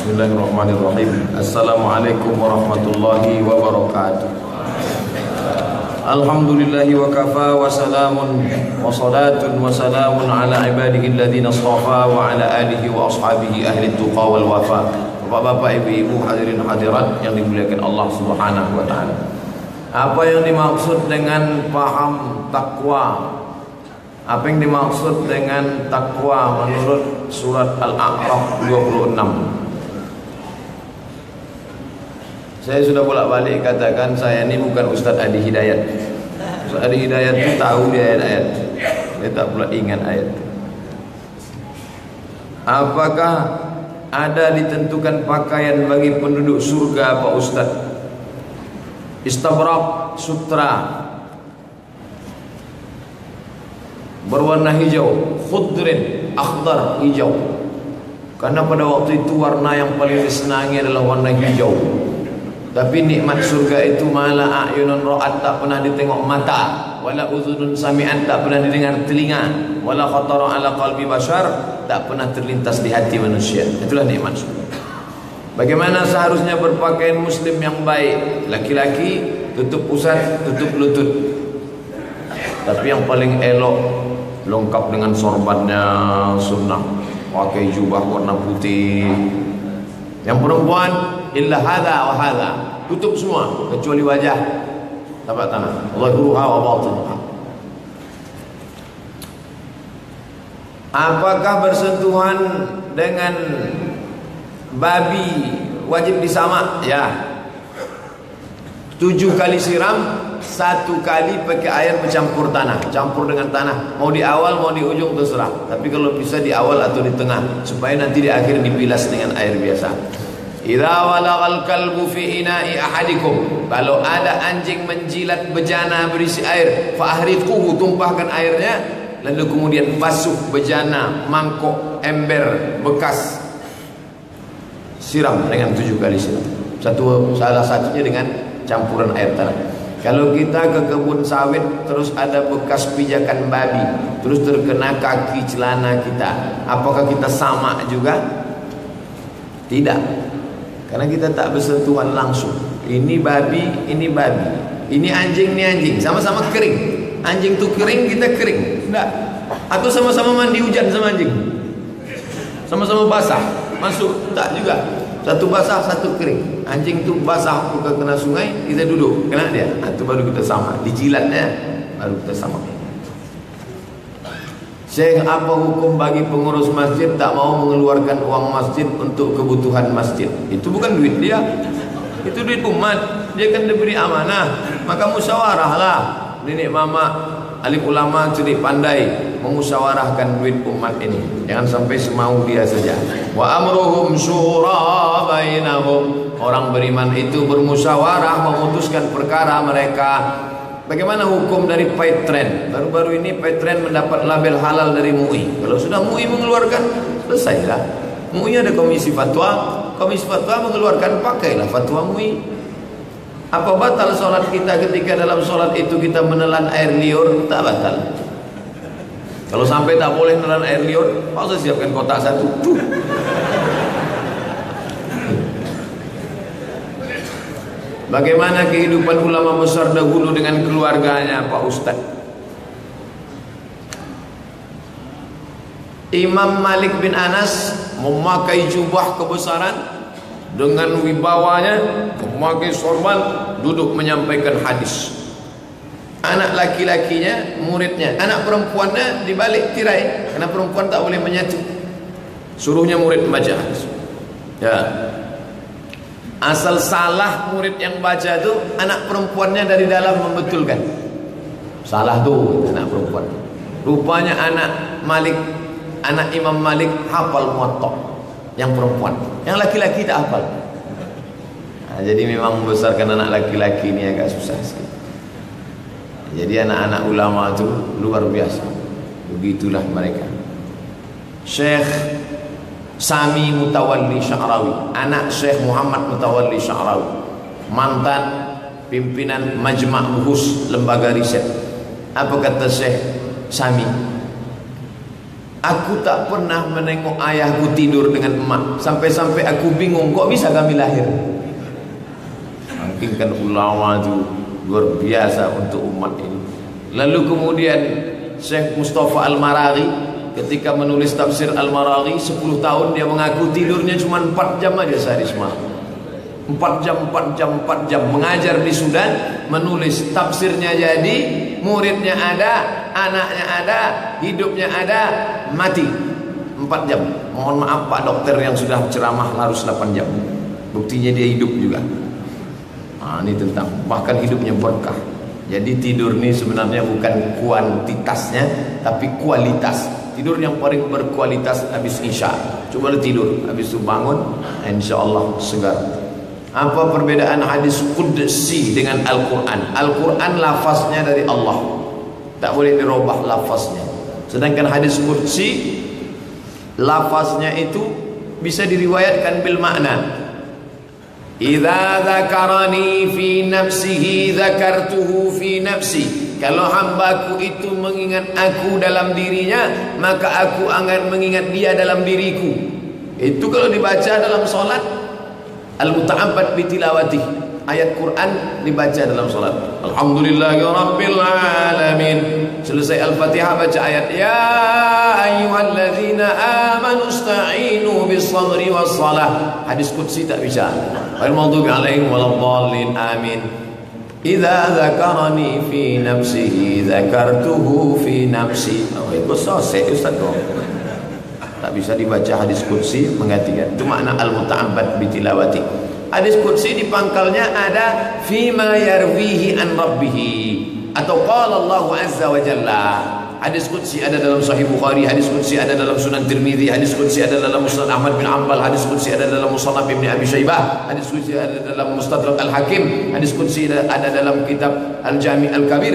Bismillahirrahmanirrahim. Assalamualaikum warahmatullahi wabarakatuh. Alhamdulillahi wa kafa wa salamun wa salatun wa salamun ala ibadihi alladhina astafa wa ala alihi wa ashabihi ahli tuqa wal wafa. Bapak-bapak, ibu-ibu, hadirin hadirat yang dimuliakan Allah Subhanahu wa taala. Apa yang dimaksud dengan paham takwa? Apa yang dimaksud dengan takwa menurut surat Al-A'raf 26? Saya sudah bolak-balik katakan saya ini bukan Ustaz Adi Hidayat. Ustaz Adi Hidayat itu tahu dia ayat-ayat, dia tak pula ingat ayat. Apakah ada ditentukan pakaian bagi penduduk surga Pak Ustaz? Istabrak sutra berwarna hijau, khudrin, akhdar, hijau. Karena pada waktu itu warna yang paling disenangi adalah warna hijau. Tapi nikmat surga itu malah a'yunun ra'at, tak pernah ditengok mata, wala uzunun sami'an, tak pernah didengar telinga, wala khatara ala qalbi bashar, tak pernah terlintas di hati manusia. Itulah nikmat surga. Bagaimana seharusnya berpakaian muslim yang baik? Laki-laki tutup pusat, tutup lutut. Tapi yang paling elok lengkap dengan sorbannya sunnah, pakai jubah warna putih. Yang perempuan illa hadha wa hadha, tutup semua kecuali wajah, tapak tangan, zahiruha wa batinuha. Apakah bersentuhan dengan babi wajib disamak? Ya. 7 kali siram, 1 kali pakai air bercampur tanah, campur dengan tanah. Mau di awal mau di ujung terserah. Tapi kalau bisa di awal atau di tengah, supaya nanti di akhir dibilas dengan air biasa. Idza walagal kalbu fi ina'i ahadikum, kalau ada anjing menjilat bejana berisi air, fa ahriquhu, tumpahkan airnya, lalu kemudian basuh bejana, mangkok, ember bekas, siram dengan 7 kali siram. Salah satunya dengan campuran air tanah. Kalau kita ke kebun sawit terus ada bekas pijakan babi, terus terkena kaki celana kita, apakah kita sama juga? Tidak. Karena kita tak bersentuhan langsung. Ini babi, ini babi. Ini anjing, ini anjing. Sama-sama kering. Anjing tu kering, kita kering. Tidak. Atau sama-sama mandi hujan sama anjing. Sama-sama basah. Masuk. Tak juga. Satu basah, satu kering. Anjing tu basah, bukan kena sungai, kita duduk, kena dia. Itu baru kita sama. Dijilatnya, baru kita sama. Syekh, apa hukum bagi pengurus masjid tak mau mengeluarkan uang masjid untuk kebutuhan masjid? Itu bukan duit dia, itu duit umat. Dia kan diberi amanah, maka musyawarahlah. Nenek mama, alim ulama cerdik pandai memusyawarahkan duit umat ini. Jangan sampai semau dia saja. Wa amruhum syura bainahum. Orang beriman itu bermusyawarah memutuskan perkara mereka. Bagaimana hukum dari Paitren? Baru-baru ini Paitren mendapat label halal dari MUI. Kalau sudah MUI mengeluarkan, selesailah. MUI ada komisi fatwa mengeluarkan, pakailah fatwa MUI. Apa batal sholat kita ketika dalam sholat itu kita menelan air liur? Tak batal. Kalau sampai tak boleh menelan air liur, mau saya siapkan kotak satu. Bagaimana kehidupan ulama besar dahulu dengan keluarganya, Pak Ustaz? Imam Malik bin Anas memakai jubah kebesaran dengan wibawanya, memakai sorban, duduk menyampaikan hadis. Anak laki-lakinya, muridnya, anak perempuannya di balik tirai, karena perempuan tak boleh menyatu. Suruhnya murid membaca hadis. Ya. Asal salah murid yang baca itu, anak perempuannya dari dalam membetulkan. Salah tuh anak perempuan. Rupanya anak Imam Malik hafal Muwatta yang perempuan. Yang laki-laki tak hafal. Nah, jadi memang membesarkan anak laki-laki ini agak susah sekali. Jadi anak-anak ulama itu luar biasa. Begitulah mereka. Syekh Sami Mutawalli Sya'rawi, anak Syekh Muhammad Mutawalli Sya'rawi, mantan pimpinan Majma' Buhus lembaga riset. Apa kata Syekh Sami? Aku tak pernah menengok ayahku tidur dengan emak, sampai-sampai aku bingung kok bisa kami lahir. Mungkin kan ulama itu luar biasa untuk umat ini. Lalu kemudian Syekh Mustafa Al-Maraghi ketika menulis tafsir Al-Maraghi 10 tahun dia mengaku tidurnya cuma 4 jam aja sehari semalam. 4 jam mengajar di Sudan, menulis tafsirnya jadi, muridnya ada, anaknya ada, hidupnya ada, mati 4 jam. Mohon maaf Pak dokter yang sudah ceramah harus 8 jam. Buktinya dia hidup juga. Nah, ini tentang bahkan hidupnya berkah. Jadi tidur ini sebenarnya bukan kuantitasnya tapi kualitas. Tidur yang paling berkualitas habis isya. Coba tidur, habis itu bangun, insya-Allah segar. Apa perbedaan hadis qudsi dengan Al-Quran? Al-Quran lafaznya dari Allah, tak boleh dirubah lafaznya. Sedangkan hadis qudsi lafaznya itu bisa diriwayatkan bil makna. Idza dzakarani fi nafsihi dzakartuhu fi nafsi. Kalau hambaku itu mengingat aku dalam dirinya, maka aku akan mengingat dia dalam diriku. Itu kalau dibaca dalam solat, al-muta'abbad bitilawati, ayat Quran dibaca dalam solat. Alhamdulillahirabbil alamin. Selesai Al-Fatihah baca ayat ya ayyuhalladzina amanu ista'inu bis-sabri was-salah. Hadis qudsi tak bisa. Wal maghdubi 'alaihim waladdallin. Amin. Idza dzakarani fi nafsihi dzakartuhu fi nafsi. Oh, itu selesai Ustaz. Tak bisa dibaca hadis qudsi menggantikan. Itu makna al-muta'abbad bitilawati. Hadis qudsi di pangkalnya ada fima yarwihi an rabbih atau qala Allah azza wa jalla. Hadis qudsi ada dalam Sahih Bukhari, hadis qudsi ada dalam Sunan Tirmidzi, hadis qudsi ada dalam Musnad Ahmad bin Hanbal, hadis qudsi ada dalam Musannaf Ibnu Abi Syaibah, hadis qudsi ada dalam Mustadrak Al-Hakim, hadis qudsi ada dalam kitab Al-Jami' Al-Kabir.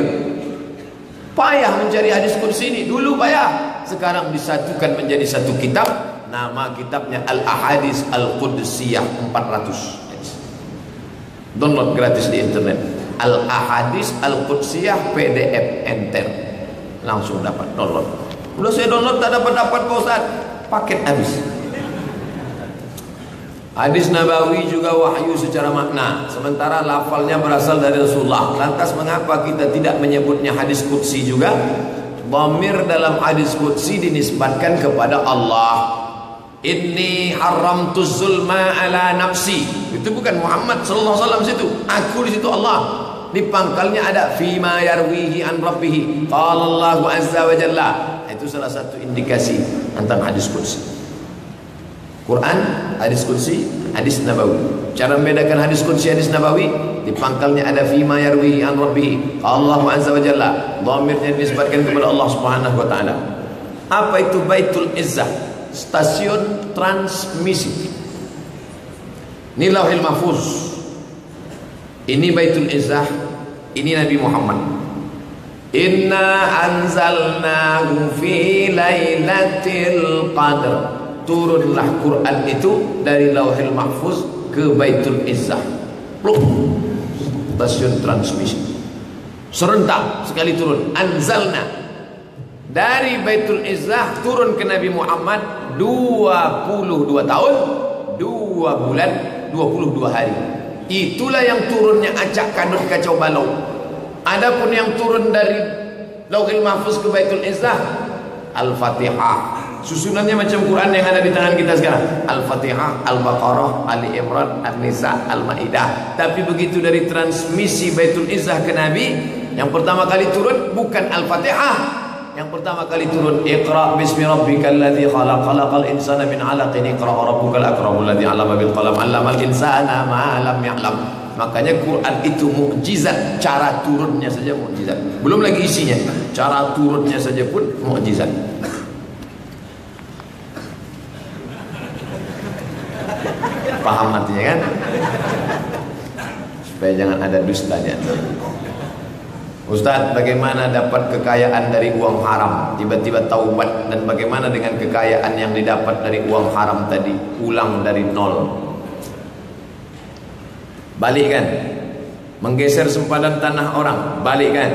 Payah mencari hadis qudsi ini, dulu payah, sekarang disatukan menjadi satu kitab. Nama kitabnya Al-Ahadis Al-Qudsiyah 400. Download gratis di internet. Al-Ahadis Al-Qudsiyah PDF enter. Langsung dapat download. Udah saya download tak dapat Pak Ustaz. Paket habis. Hadis Nabawi juga wahyu secara makna, sementara lafalnya berasal dari Rasulullah. Lantas mengapa kita tidak menyebutnya hadis qudsi juga? Dhamir dalam hadis qudsi dinisbatkan kepada Allah. Inni haramtu zulma ala nafsi. Itu bukan Muhammad sallallahu alaihi wasallam situ. Aku di situ Allah. Di pangkalnya ada fima yarwihi an rabbih. Qala Allah azza wa jalla. Itu salah satu indikasi tentang hadis qudsi. Quran, hadis qudsi, hadis nabawi. Cara membedakan hadis qudsi, hadis nabawi, di pangkalnya ada fima yarwihi an rabbih. Qala Allah azza wa jalla. Dhamirnya dinisbatkan kepada Allah Subhanahu wa taala. Apa itu Baitul Izzah? Stasiun transmisi. Ini Lauhul Mahfuz. Ini Baitul Izzah. Ini Nabi Muhammad. Inna anzalnahu fi lailatul qadr. Turunlah Quran itu dari Lauhil Mahfuz ke Baitul Izzah. Stasiun transmisi serentak sekali turun. Anzalna dari Baitul Izzah turun ke Nabi Muhammad 22 tahun 2 bulan 22 hari. Itulah yang turunnya acak kadut kacau balau. Adapun yang turun dari Lauhil Mahfuz ke Baitul Izzah Al-Fatihah. Susunannya macam Quran yang ada di tangan kita sekarang. Al-Fatihah, Al-Baqarah, Ali Imran, An-Nisa, Al-Maidah. Tapi begitu dari transmisi Baitul Izzah ke Nabi, yang pertama kali turun bukan Al-Fatihah. Yang pertama kali turun Iqra bismi rabbikal ladzi khalaq, khalaqal insana min 'alaqin, Iqra rabbukal akramul ladzi 'allama bil qalam, 'allamal insana ma lam ya'lam. Makanya Quran itu mukjizat, cara turunnya saja mukjizat. Belum lagi isinya, cara turunnya saja pun mukjizat. Paham artinya kan? Supaya jangan ada dusta di antara. Ustaz, bagaimana dapat kekayaan dari uang haram? Tiba-tiba taubat. Dan bagaimana dengan kekayaan yang didapat dari uang haram tadi? Ulang dari nol. Balikkan. Menggeser sempadan tanah orang, balikkan.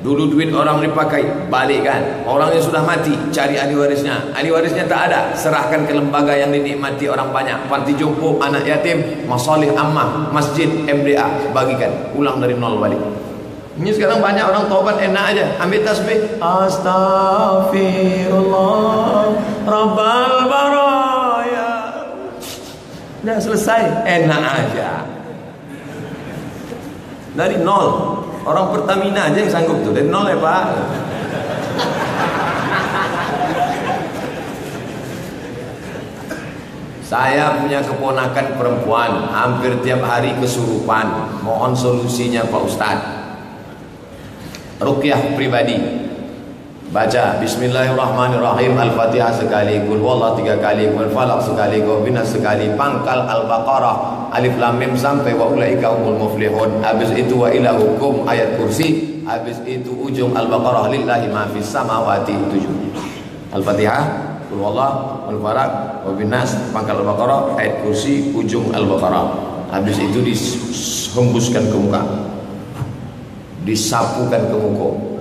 Dulu duit orang dipakai, balikkan. Orangnya sudah mati, cari ahli warisnya. Ahli warisnya tak ada, serahkan ke lembaga yang dinikmati orang banyak. Panti jompo, anak yatim, masalih ammah, masjid, MDA, bagikan. Ulang dari nol balik. Ini sekarang banyak orang taubat enak aja, ambil tasbih, Astaghfirullah Rabbal baraya. Udah selesai, enak aja. Dari nol. Orang Pertamina aja yang sanggup tuh. Dari nol ya Pak. Saya punya keponakan perempuan, hampir tiap hari kesurupan. Mohon solusinya Pak Ustadz. Ruqyah pribadi. Baca Bismillahirrahmanirrahim, Al-Fatihah sekali, Qul huwallahu 3 kali, Qul falaq sekali, Qul binas sekali, pangkal Al-Baqarah Alif Lam Mim sampai wa ulaika humul muflihun. Habis itu wa ilahukum ayat kursi. Habis itu ujung Al-Baqarah lillahi ma fis samawati 7. Al-Fatihah, Qul huwallahu, Qul falaq, wa binas, pangkal Al-Baqarah, ayat kursi, ujung Al-Baqarah. Habis itu dihembuskan ke muka. Disapukan ke muka.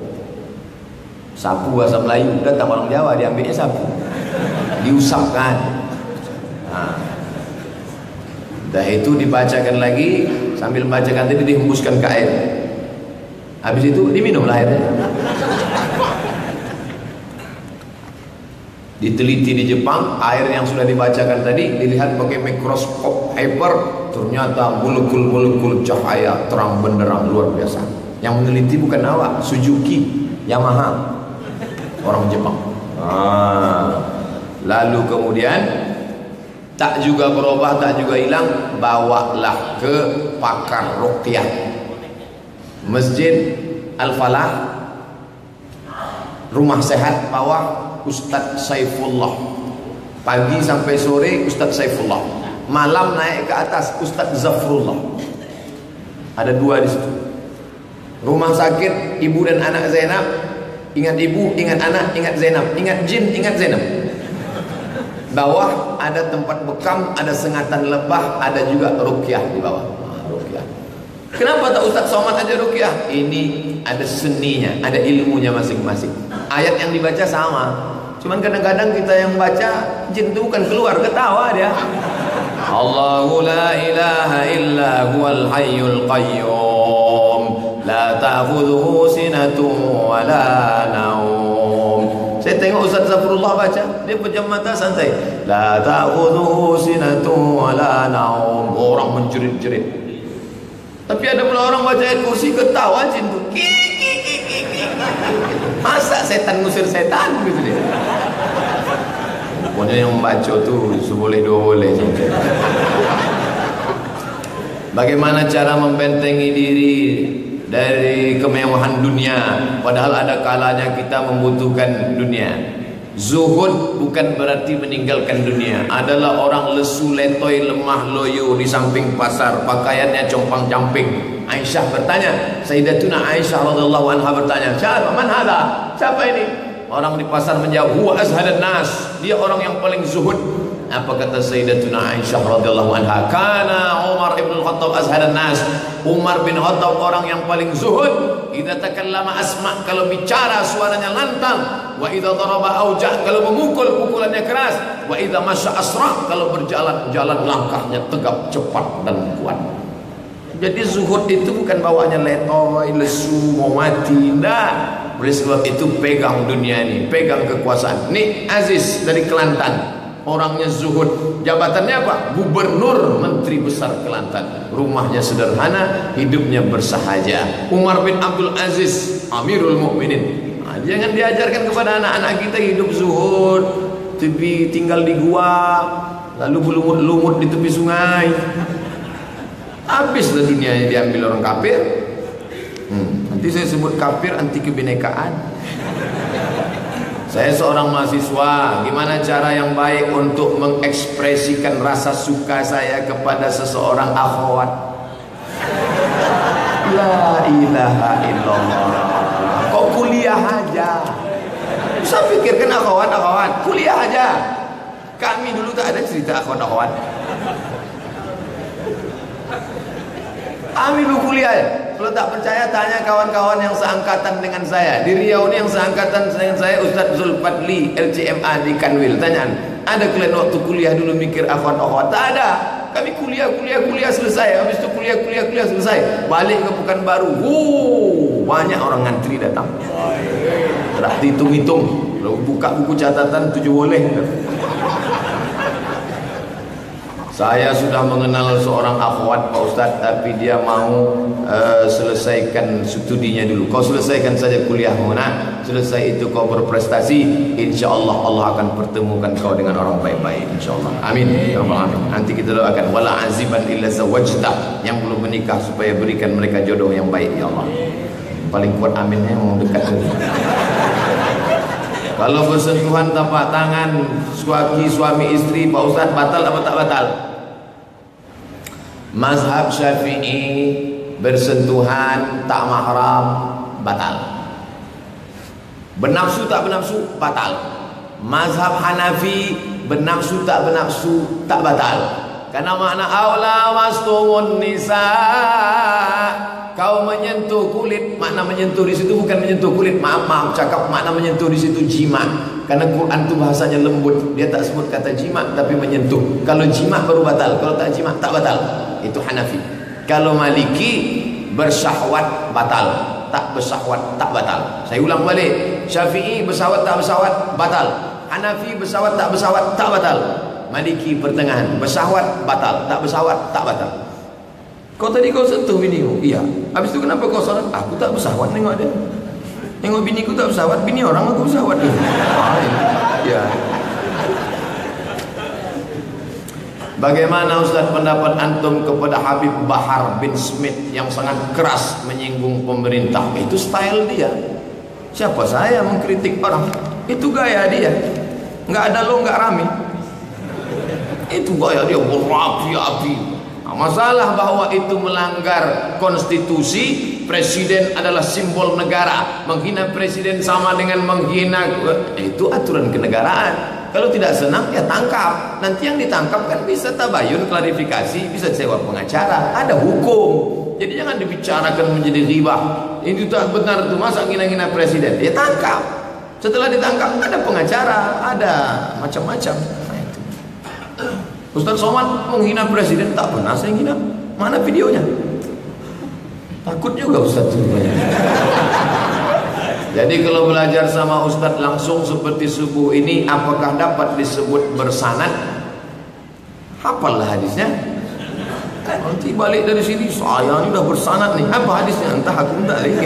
Sapu bahasa Melayu, datang orang Jawa diambilnya sapu, diusapkan. Nah, dah itu dibacakan lagi, sambil membacakan tadi dihembuskan ke air. Habis itu diminumlah airnya. Diteliti di Jepang, air yang sudah dibacakan tadi dilihat pakai mikroskop hyper, ternyata molekul-molekul cahaya terang benderang luar biasa. Yang meneliti bukan awak, Suzuki, Yamaha, orang Jepang. Lalu kemudian tak juga berubah, tak juga hilang, bawalah ke pakar ruqyah. Masjid Al-Falah, Rumah Sehat bawah Ustadz Saifullah. Pagi sampai sore Ustadz Saifullah. Malam naik ke atas Ustadz Zafrullah. Ada 2 di situ. Rumah sakit ibu dan anak Zainab. Ingat ibu, ingat anak, ingat Zainab. Ingat jin, ingat Zainab. Bawah ada tempat bekam, ada sengatan lebah, ada juga ruqyah di bawah. Ruqyah. Kenapa tak Ustaz Somad aja ruqyah? Ini ada seninya, ada ilmunya masing-masing. Ayat yang dibaca sama. Cuman kadang-kadang kita yang baca, jin itu bukan keluar, ketawa dia. Allahu la ilaha illa huwal hayyul qayyum, la ta'khudhuhu sinatun wa la naum. Saya tengok Ustaz Zafrullah baca, dia pejam mata santai. La ta'khudhuhu sinatun wa la naum. Orang menjerit-jerit. Tapi ada pula orang baca ayat kursi ketawa jin tu. Masa setan ngusir setan gitu dia. Pokoknya yang membaca tu seboleh dua boleh. Bagaimana cara membentengi diri dari kemewahan dunia, padahal ada kalanya kita membutuhkan dunia. Zuhud bukan berarti meninggalkan dunia. Adalah orang lesu, letoy, lemah, loyo di samping pasar, pakaiannya compang-camping, Aisyah bertanya, Sayyidatuna Aisyah radhiyallahu anha bertanya, "Siapa? Man hadha? Siapa ini?" Orang di pasar menjawab, "Huwa azhadan nas." Dia orang yang paling zuhud. Apa kata Sayyidatuna Aisyah radhiyallahu anha? "Kana Umar ibn Khattab azhadan nas." Umar bin Khattab orang yang paling zuhud. Idza takallama asma, kalau bicara suaranya lantang. Wa idza daraba auja, kalau memukul pukulannya keras. Wa idza masya asra, kalau berjalan langkahnya tegap, cepat dan kuat. Jadi zuhud itu bukan bawaannya letoy, lesu, mau mati. Tidak. Oleh sebab itu pegang dunia ini, pegang kekuasaan. Nih Aziz dari Kelantan, orangnya zuhud. Jabatannya apa? Gubernur Menteri Besar Kelantan. Rumahnya sederhana, hidupnya bersahaja. Umar bin Abdul Aziz, Amirul Mukminin. Nah, jangan diajarkan kepada anak-anak kita hidup zuhud, tinggal di gua, lalu berlumut-lumut di tepi sungai. Habislah dunianya diambil orang kafir. Nanti saya sebut kafir anti kebinekaan. Saya seorang mahasiswa, gimana cara yang baik untuk mengekspresikan rasa suka saya kepada seseorang akhwat? La ilaha illallah. Kok kuliah aja? Saya pikirkan akhwat, kuliah aja. Kami dulu tak ada cerita akhwat. Kami dulu kuliah. Kalau tak percaya tanya kawan-kawan yang seangkatan dengan saya. Di Riau ini yang seangkatan dengan saya Ustaz Zulfadli LCMA di Kanwil. Tanyaan, ada kalian waktu kuliah dulu mikir akhwat-akhwat? Tak ada. Kami kuliah selesai. Habis itu kuliah selesai. Balik ke Pekanbaru. Banyak orang ngantri datang. Tak hitung-hitung. Kalau buka buku catatan 7 boleh. Saya sudah mengenal seorang akhwat Pak Ustaz, tapi dia mau selesaikan studinya dulu. Kau selesaikan saja kuliah nak. Selesai itu kau berprestasi, insyaallah Allah akan pertemukan kau dengan orang baik-baik insyaallah. Amin ya rabbal alamin. Nanti kita doakan wala aziban illa zawajta, yang belum menikah supaya berikan mereka jodoh yang baik ya Allah. Paling kuat aminnya mau dekat dulu. Kalau bersentuhan tapak tangan suami istri Pak Ustaz, batal apa tak batal? Mazhab Syafi'i bersentuhan tak mahram batal. Bernafsu tak bernafsu batal. Mazhab Hanafi bernafsu tak batal. Karena makna aula mastumun nisa, kau menyentuh kulit. Makna menyentuh di situ bukan menyentuh kulit. Maaf cakap makna menyentuh di situ jima. Karena Quran itu bahasanya lembut. Dia tak sebut kata jima tapi menyentuh. Kalau jima baru batal. Kalau tak jima tak batal. Itu Hanafi. Kalau Maliki bersyahwat batal. Tak bersahwat tak batal. Saya ulang balik. Syafi'i bersahwat tak bersahwat batal. Hanafi bersahwat tak batal. Maliki pertengahan, bersahwat batal, tak bersahwat tak batal. Kau tadi kau sentuh binimu? Iya. Habis itu kenapa kau salat? Aku tak bersahwat nengok dia. Nengok biniku tak bersahwat, bini orang aku bersahwat. Ya. Bagaimana Ustaz pendapat antum kepada Habib Bahar bin Smith yang sangat keras menyinggung pemerintah? Itu style dia. Siapa saya mengkritik orang? Itu gaya dia. Enggak ada lo, enggak rame. Itu gaya dia berapi-api. Nah, masalah bahwa itu melanggar konstitusi. Presiden adalah simbol negara. Menghina presiden sama dengan menghina. Itu aturan kenegaraan. Kalau tidak senang ya tangkap. Nanti yang ditangkap kan bisa tabayun, klarifikasi, bisa sewa pengacara. Ada hukum. Jadi jangan dibicarakan menjadi ribah. Itu tak benar itu, masa ngina-ngina presiden. Ya tangkap. Setelah ditangkap ada pengacara, ada macam-macam. Ustaz Somad menghina presiden, tak pernah saya menghina. Mana videonya? Takut juga Ustaz itu. Jadi kalau belajar sama Ustaz langsung seperti subuh ini, apakah dapat disebut bersanad? Hafallah hadisnya. Nanti balik dari sini, saya ini udah bersanad nih. Apa hadisnya? Entah aku entah lagi.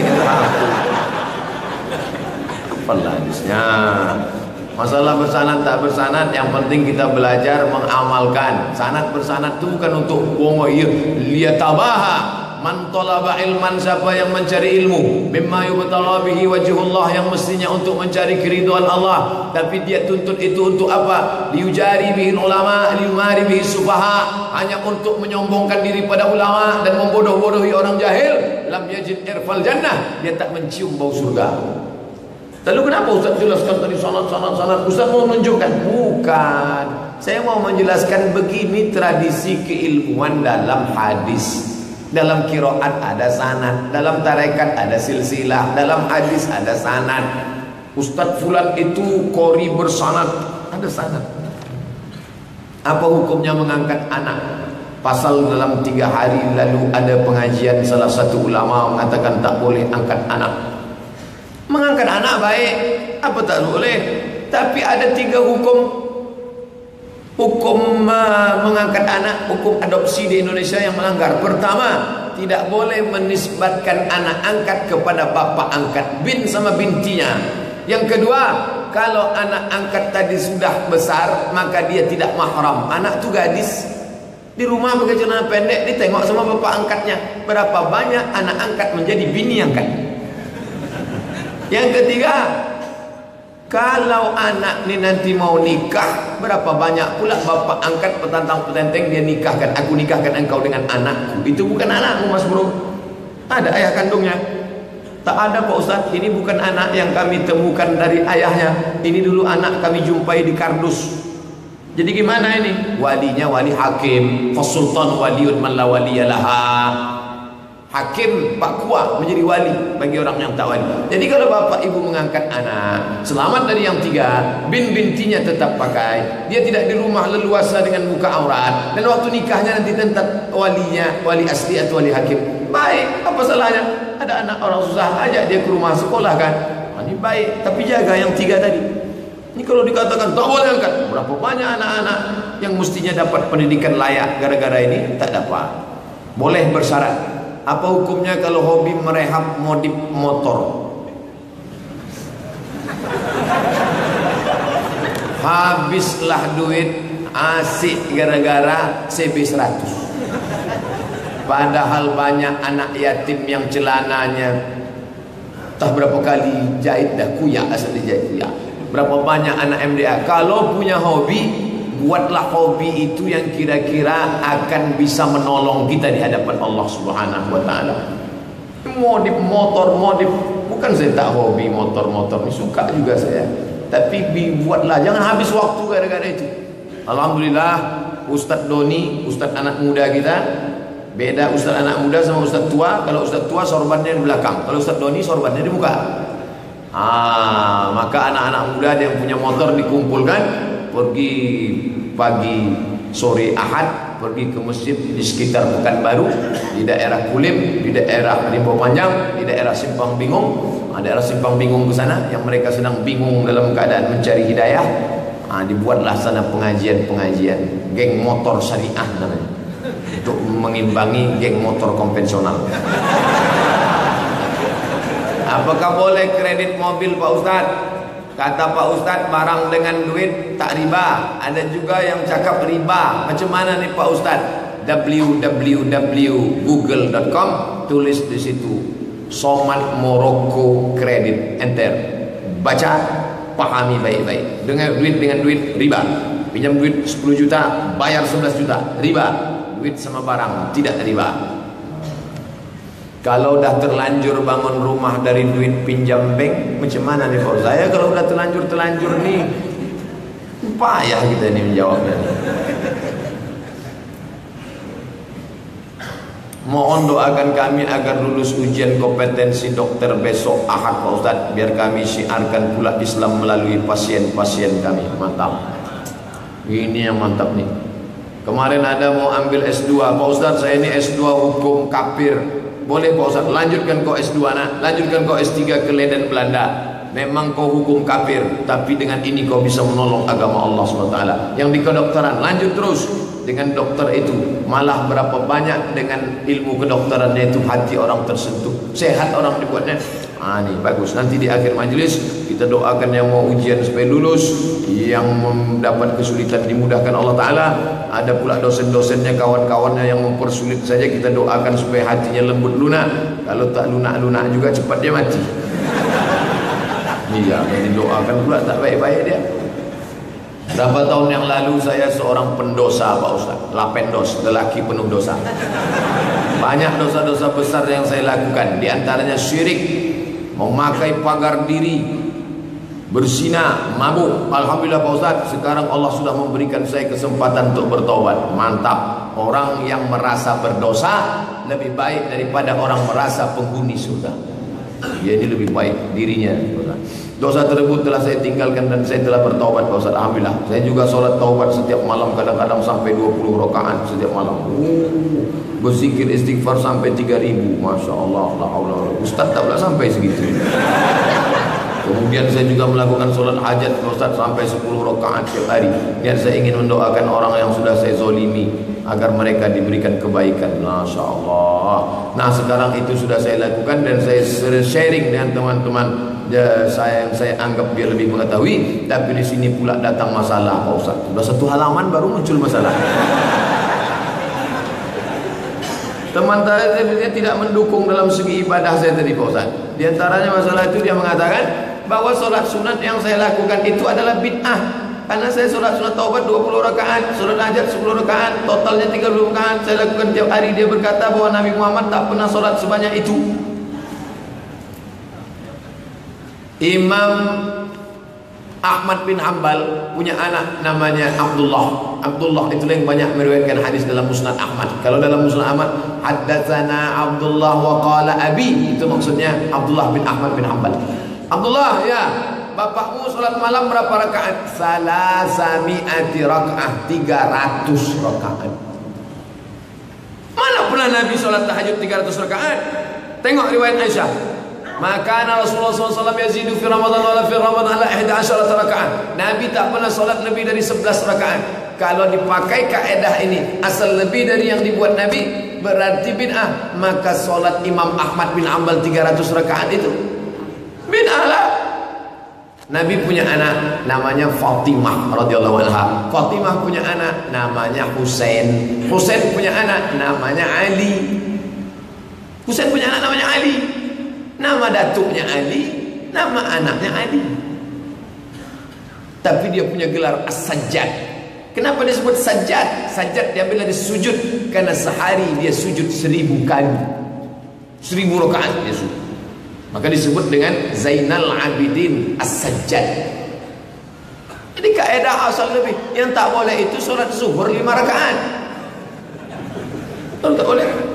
Hafallah hadisnya. Masalah bersanad tak bersanad, yang penting kita belajar mengamalkan. Sanad bersanad itu bukan untuk wong liyatabaha Man talaba ilman, siapa yang mencari ilmu, mimma yubtala bihi wajhullah, yang mestinya untuk mencari keridhaan Allah, tapi dia tuntut itu untuk apa? Liujari bihi ulama, liumari bihi sufaha, hanya untuk menyombongkan diri pada ulama dan membodoh-bodohi orang jahil. Lam yajid irfal jannah, dia tak mencium bau surga. Lalu kenapa Ustaz jelaskan tadi sanad? Ustaz mau menunjukkan? Bukan. Saya mau menjelaskan begini tradisi keilmuan dalam hadis. Dalam qiraat ada sanad, dalam tarekat ada silsilah, dalam hadis ada sanad. Ustaz fulan itu qori bersanad, ada sanad. Apa hukumnya mengangkat anak? Pasal dalam 3 hari lalu ada pengajian, salah satu ulama mengatakan tak boleh angkat anak. Mengangkat anak baik, apa tak boleh? Tapi ada 3 hukum. Hukum mengangkat anak, hukum adopsi di Indonesia yang melanggar. Pertama, tidak boleh menisbatkan anak angkat kepada bapak angkat, bin sama bintinya. Yang kedua, kalau anak angkat tadi sudah besar, maka dia tidak mahram. Anak itu gadis, di rumah pakai celana pendek, ditengok sama bapak angkatnya. Berapa banyak anak angkat menjadi bini angkat. Yang ketiga, kalau anak ni nanti mau nikah, berapa banyak pula bapak angkat petantang-petenteng dia nikahkan. Aku nikahkan engkau dengan anakku. Itu bukan anakmu, Mas Bro. Ada ayah kandungnya. Tak ada Pak Ustaz, ini bukan anak yang kami temukan dari ayahnya. Ini dulu anak kami jumpai di kardus. Jadi gimana ini? Walinya wali hakim. Fasultan waliun man la waliyalaha. Hakim Pak Kuah menjadi wali bagi orang yang tak wali. Jadi kalau bapak ibu mengangkat anak, selamat dari yang 3, bin bintinya tetap pakai. Dia tidak di rumah leluasa dengan buka aurat. Dan waktu nikahnya nanti tetap walinya, wali asli atau wali hakim. Baik, apa salahnya? Ada anak orang susah, ajak dia ke rumah sekolah kan. Ini baik, tapi jaga yang 3 tadi. Ini kalau dikatakan tak boleh angkat, berapa banyak anak-anak yang mestinya dapat pendidikan layak gara-gara ini tak dapat. Boleh bersyarat. Apa hukumnya kalau hobi merehab modif motor? Habislah duit asik gara-gara CB100. Padahal banyak anak yatim yang celananya entah berapa kali jahit dah kuyak, asal dijahit kuyak. Berapa banyak anak MDA. Kalau punya hobi, buatlah hobi itu yang kira-kira akan bisa menolong kita di hadapan Allah Subhanahu wa taala. Modif motor, modif, bukan saya tak hobi motor-motor, ini suka juga saya. Tapi buatlah, jangan habis waktu gara-gara itu. Alhamdulillah, Ustadz Doni, Ustadz anak muda kita, beda Ustadz anak muda sama Ustadz tua. Kalau Ustadz tua sorbannya di belakang, kalau Ustadz Doni sorbannya di muka. Maka anak-anak muda yang punya motor dikumpulkan, pergi pagi sore Ahad, pergi ke masjid di sekitar Pekanbaru, di daerah Kulim, di daerah Limau Panjang, di daerah Simpang Bingung. Daerah Simpang Bingung ke sana yang mereka sedang bingung dalam keadaan mencari hidayah. Dibuatlah sana pengajian-pengajian geng motor syariah namanya, untuk mengimbangi geng motor konvensional. Apakah boleh kredit mobil Pak Ustadz? Kata Pak Ustadz, barang dengan duit tak riba. Ada juga yang cakap riba. Macam mana nih Pak Ustadz? www.google.com, tulis di situ Somad Morocco Kredit, enter. Baca, pahami baik-baik. Dengan duit riba. Pinjam duit 10 juta, bayar 11 juta, riba. Duit sama barang tidak riba. Kalau dah terlanjur bangun rumah dari duit pinjam bank, macam mana nih Pak? Saya kalau udah terlanjur nih, payah kita ini menjawabnya. Mohon doakan kami agar lulus ujian kompetensi dokter besok Ahad Pak Ustadz, biar kami syiarkan pula Islam melalui pasien-pasien kami. Mantap. Ini yang mantap nih. Kemarin ada mau ambil S2, Pak Ustadz saya ini S2 hukum kafir. Boleh Pak Ustadz, lanjutkan kau S2 nak, lanjutkan kau S3 ke Leiden Belanda. Memang kau hukum kafir, tapi dengan ini kau bisa menolong agama Allah SWT. Yang di kedokteran, lanjut terus dengan dokter itu. Malah berapa banyak dengan ilmu kedokterannya itu hati orang tersentuh, sehat orang dibuatnya. Ini bagus. Nanti di akhir majlis kita doakan yang mau ujian supaya lulus, yang mendapat kesulitan dimudahkan Allah Ta'ala. Ada pula dosen-dosennya, kawan-kawannya yang mempersulit saja, kita doakan supaya hatinya lembut lunak. Kalau tak lunak-lunak juga cepat dia mati. Iya, yang didoakan pula tak baik-baik dia. Berapa tahun yang lalu saya seorang pendosa Pak Ustaz, lapendos, lelaki penuh dosa. Banyak dosa-dosa besar yang saya lakukan. Di antaranya syirik, memakai pagar diri, berzina, mabuk. Alhamdulillah Pak Ustaz, sekarang Allah sudah memberikan saya kesempatan untuk bertobat. Mantap. Orang yang merasa berdosa lebih baik daripada orang merasa penghuni surga. Dia ini lebih baik dirinya. Dosa tersebut telah saya tinggalkan dan saya telah bertaubat Pak Ustaz. Alhamdulillah. Saya juga sholat taubat setiap malam, kadang-kadang sampai 20 rakaat setiap malam. Berzikir istighfar sampai 3000. Masya Allah. Ustaz tak pula sampai segitu. Kemudian saya juga melakukan sholat hajat Pak Ustaz sampai 10 rakaat setiap hari. Dan saya ingin mendoakan orang yang sudah saya zolimi agar mereka diberikan kebaikan. Masya Allah. Nah sekarang itu sudah saya lakukan dan saya sharing dengan teman-teman yang saya anggap dia lebih mengetahui. Tapi di sini pula datang masalah Pak Ustaz. Sudah satu halaman baru muncul masalah. Teman saya tidak mendukung dalam segi ibadah saya tadi Pak Ustaz. Di antaranya masalah itu dia mengatakan bahwa sholat sunat yang saya lakukan itu adalah bid'ah. Karena saya sholat sunat taubat 20 rakaat, sholat hajat 10 rakaat, totalnya 30 rakaat saya lakukan tiap hari. Dia berkata bahwa Nabi Muhammad tak pernah sholat sebanyak itu. Imam Ahmad bin Hanbal punya anak namanya Abdullah. Abdullah itu yang banyak meriwayatkan hadis dalam Musnad Ahmad. Kalau dalam Musnad Ahmad, haddatsana Abdullah wa qala abi, itu maksudnya Abdullah bin Ahmad bin Hanbal. Abdullah, ya, bapakmu sholat malam berapa rakaat? Salasami'ati rakaat, 300 rakaat. Mana pernah Nabi sholat tahajud 300 rakaat? Tengok riwayat Aisyah. Maka Rasulullah SAW yazidu fi Ramadan wala fi Ramadan ala 11 rakaat. Nabi tak pernah solat lebih dari 11 rakaat. Kalau dipakai kaedah ini, asal lebih dari yang dibuat Nabi berarti bid'ah. Maka solat Imam Ahmad bin Hanbal 300 rakaat itu bid'ah lah. Nabi punya anak namanya Fatimah radhiyallahu anha. Fatimah punya anak namanya Husain. Husain punya anak namanya Ali. Husain punya anak namanya Ali. Nama datuknya Ali, nama anaknya Ali. Tapi dia punya gelar As-Sajjad. Kenapa disebut Sajjad? Sajjad diambil dari sujud, karena sehari dia sujud 1000 kali. 1000 rakaat dia sujud. Maka disebut dengan Zainal Abidin As-Sajjad. Jadi kaedah asal lebih. Yang tak boleh itu solat zuhur 5 rakaat. Tak boleh.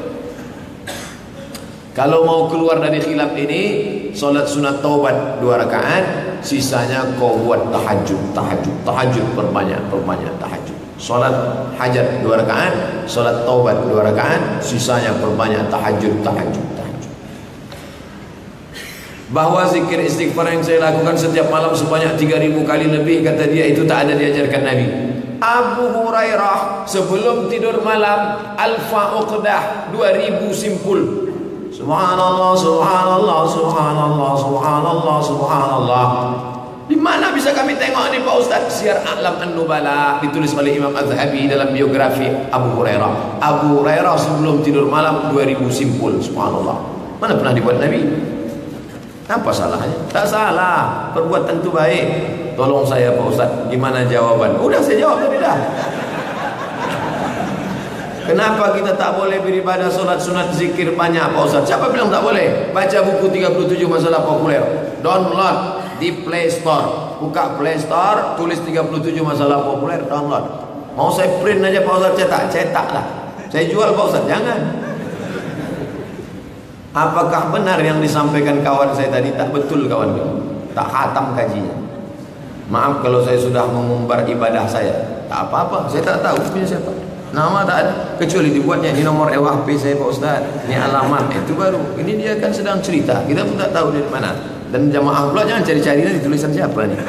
Kalau mau keluar dari khilaf ini, solat sunat taubat 2 rakaat, sisanya kau buat tahajud perbanyak tahajud. Solat hajat 2 rakaat, solat taubat 2 rakaat, sisanya perbanyak tahajud. Bahwa zikir istighfar yang saya lakukan setiap malam sebanyak 3000 kali lebih, kata dia, itu tak ada diajarkan Nabi. Abu Hurairah sebelum tidur malam alfa uqdah, 2000 simpul. Subhanallah, subhanallah, subhanallah, subhanallah, subhanallah. Di mana bisa kami tengok ni Pak Ustaz? Syiar A'lam An-Nubala ditulis oleh Imam Az-Zahabi dalam biografi Abu Hurairah. Abu Hurairah sebelum tidur malam 2000 simpul. Subhanallah. Mana pernah dibuat Nabi? Apa salahnya? Tak salah. Perbuatan itu baik. Tolong saya Pak Ustaz, gimana jawaban? Udah saya jawab tadi dah. Kenapa kita tak boleh beribadah solat sunat zikir banyak Pak Ustaz? Siapa bilang tak boleh? Baca buku 37 masalah populer, download di Play Store. Buka Play Store, tulis 37 masalah populer, download. Mau saya print aja Pak Ustaz, cetak lah. Saya jual Pak Ustaz, jangan. Apakah benar yang disampaikan kawan saya tadi? Tak betul kawan. Tak khatam kajinya. Maaf kalau saya sudah mengumbar ibadah saya. Tak apa-apa, saya tak tahu punya siapa. Nama tak ada, kecuali dibuatnya di nomor HP saya Pak Ustaz. Ini alamat, itu baru. Ini dia kan sedang cerita, kita pun tak tahu dari mana. Dan jamaah pula jangan cari-cari nanti tulisan siapa nih.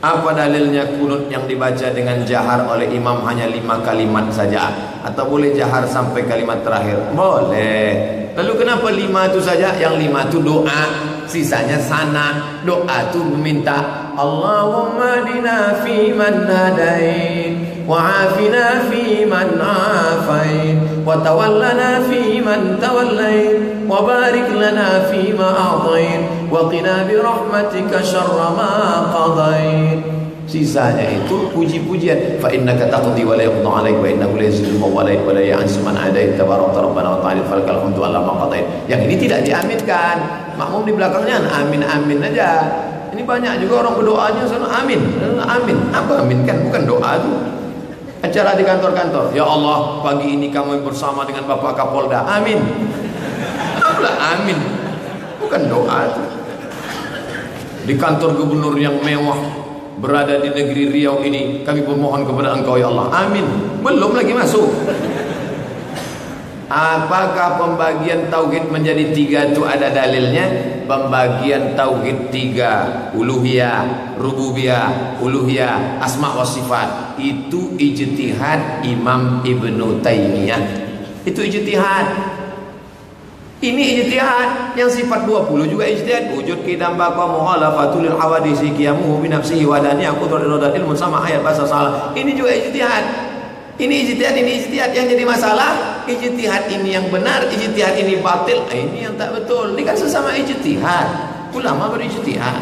Apa dalilnya kunut yang dibaca dengan jahar oleh imam hanya 5 kalimat saja? Atau boleh jahar sampai kalimat terakhir? Boleh. Lalu kenapa 5 itu saja? Yang 5 itu doa, sisanya sana. Doa itu meminta Allahumma dina fi man hadain, wa afina fi man afain, wa tawallana fi man tawallain, wa barik lana fi ma a'tain, wa qina bi rahmatika syarra ma qadain. Sisanya itu puji-pujian. Fa innaka taqdi wa la yuqda 'alaik wa innahu la yuzillu man walait wa la ya'izzu man adait tabarakta rabbana wa ta'ala falakal hamdu 'ala ma qadait. Yang ini tidak diaminkan. Makmum di belakangnya amin amin aja. Ini banyak juga orang berdoanya sana amin. Amin. Apa amin kan? Bukan doa itu. Acara di kantor-kantor. Ya Allah, pagi ini kami bersama dengan Bapak Kapolda. Amin. Apalah amin. Bukan doa itu. Di kantor gubernur yang mewah berada di negeri Riau ini, kami bermohon kepada Engkau ya Allah. Amin. Belum lagi masuk. Apakah pembagian tauhid menjadi 3 itu ada dalilnya? Pembagian tauhid 3, uluhiyah, rububiyah, uluhiyah, asma wa sifat, itu ijtihad Imam Ibnu Taimiyah. Itu ijtihad. Ini ijtihad. Yang sifat 20 juga ijtihad. Wujud qidam baqa mukhalafatul hawadisi qiyamuhu bi nafsihi wa dani qudratul ilmu sama ayat bahasa salah. Ini juga ijtihad. Ini ijtihad yang jadi masalah. Ijtihad ini yang benar, ijtihad ini batil. Ini yang tak betul. Ini kan sesama ijtihad. Ulama berijtihad.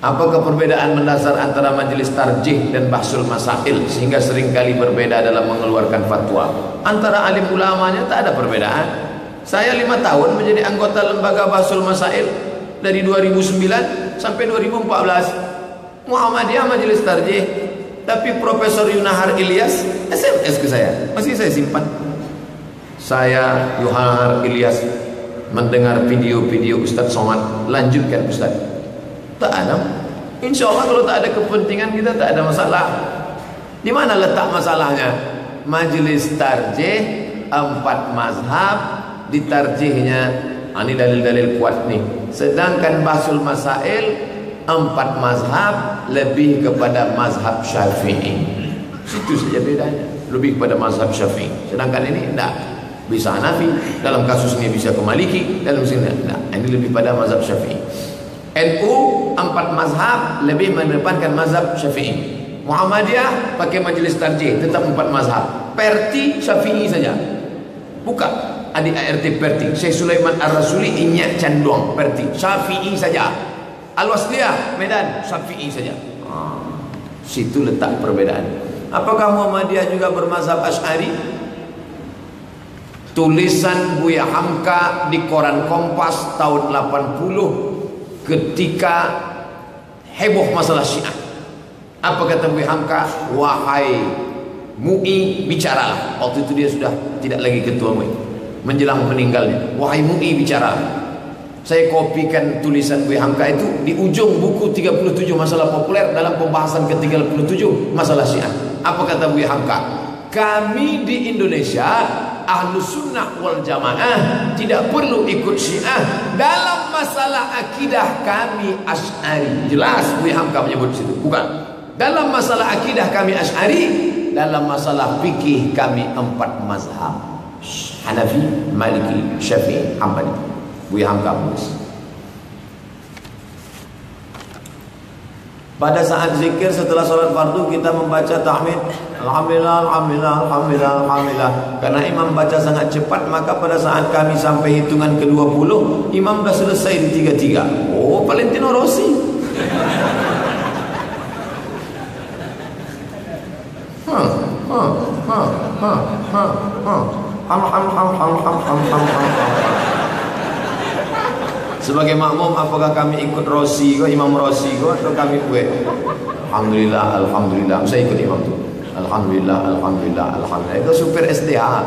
Apakah perbedaan mendasar antara majelis tarjih dan bahsul masail sehingga seringkali berbeda dalam mengeluarkan fatwa? Antara alim ulamanya tak ada perbedaan. Saya 5 tahun menjadi anggota lembaga bahsul masail dari 2009 sampai 2014. Muhammadiyah majelis tarjih. Tapi Profesor Yunahar Ilyas SMS ke saya, masih saya simpan. Saya Yunahar Ilyas mendengar video-video Ustaz Somad. Lanjutkan Ustaz. Tak ada. Insya Allah kalau tak ada kepentingan kita tak ada masalah. Di mana letak masalahnya? Majelis tarjih 4 mazhab, ditarjihnya ini dalil-dalil kuat nih. Sedangkan bahsul masail 4 mazhab lebih kepada mazhab Syafi'i. Situ saja bedanya. Lebih kepada mazhab Syafi'i. Sedangkan ini tidak. Bisa Hanafi, dalam kasus ini bisa ke Maliki, dalam sini tidak. Ini lebih pada mazhab Syafi'i. NU 4 mazhab lebih mendepankan mazhab Syafi'i. Muhammadiyah pakai majelis tarjih, tetap 4 mazhab. Perti Syafi'i saja. Buka adik ART Perti. Syekh Sulaiman Ar-Rasuli inyak canduang Perti. Syafi'i saja. Al-Wasliyah Medan Syafi'i saja. Situ letak perbedaan. Apakah Muhammadiyah juga bermazhab Asy'ari? Tulisan Buya Hamka di koran Kompas tahun 80 ketika heboh masalah Syiah. Apa kata Buya Hamka? Wahai MUI, bicaralah. Waktu itu dia sudah tidak lagi ketua MUI. Menjelang meninggalnya, wahai MUI, bicaralah. Saya kopikan tulisan Buya Hamka itu di ujung buku 37 masalah populer dalam pembahasan ke-37 masalah Syiah. Apa kata Buya Hamka? Kami di Indonesia Ahlus Sunnah wal Jamaah tidak perlu ikut Syiah dalam masalah akidah kami Asy'ari. Jelas Buya Hamka menyebut situ. Bukan. Dalam masalah akidah kami Asy'ari, dalam masalah fikih kami 4 mazhab. Hanafi, Maliki, Syafi'i, Hambali. Buya Hamka menulis. Pada saat zikir setelah sholat fardu kita membaca tahmid Alhamdulillah, Alhamdulillah, Alhamdulillah, Alhamdulillah. Karena imam baca sangat cepat, maka pada saat kami sampai hitungan ke-20 imam dah selesai di 33. Oh, Valentino Rossi. Sebagai makmum, apakah kami ikut Rossi ko, Imam Rossi ko, atau kami kue? Alhamdulillah, Alhamdulillah. Saya ikut imam tu. Alhamdulillah, Alhamdulillah, Alhamdulillah. Itu supir SDA.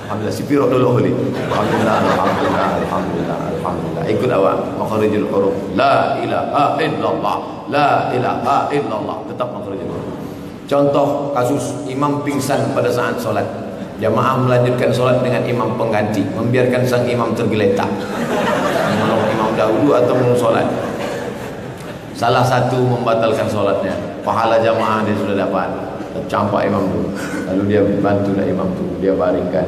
Alhamdulillah, si pirok dulu boleh. Alhamdulillah, Alhamdulillah, Alhamdulillah, Alhamdulillah. Ikut awak. Makharijul huruf. La ilaha illallah. La ilaha illallah. Tetap makharijul huruf. Contoh kasus imam pingsan pada saat solat. Jamaah melanjutkan solat dengan imam pengganti, membiarkan sang imam tergeletak. Menolong imam dahulu atau menolong solat. Salah satu membatalkan sholatnya, pahala jamaah dia sudah dapat. Campak imam tu, lalu dia bantu dah imam tu, dia baringkan,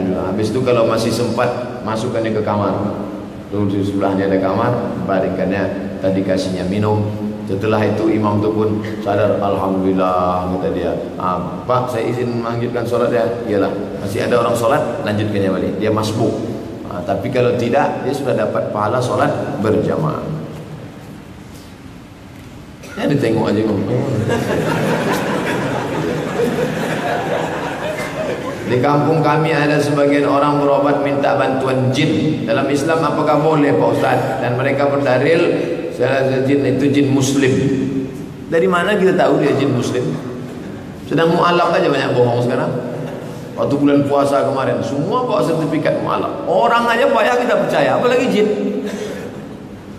lalu habis itu kalau masih sempat masukkan dia ke kamar. Lalu di sebelahnya ada kamar, baringkannya, tadi kasihnya minum. Setelah itu imam tu pun sadar, alhamdulillah, kata dia, Pak saya izin melanjutkan solat ya. Iyalah, masih ada orang solat, lanjutkannya balik. Dia masbuk. Tapi kalau tidak, dia sudah dapat pahala solat berjamaah. Ya ditengok aja imam. Di kampung kami ada sebagian orang berobat minta bantuan jin. Dalam Islam apakah boleh Pak Ustaz? Dan mereka berdalil jin itu jin muslim. Dari mana kita tahu dia jin muslim? Sedang mu'alaf aja banyak bohong sekarang. Waktu bulan puasa kemarin semua bawa sertifikat mu'alaf. Orang aja payah kita percaya, apalagi jin.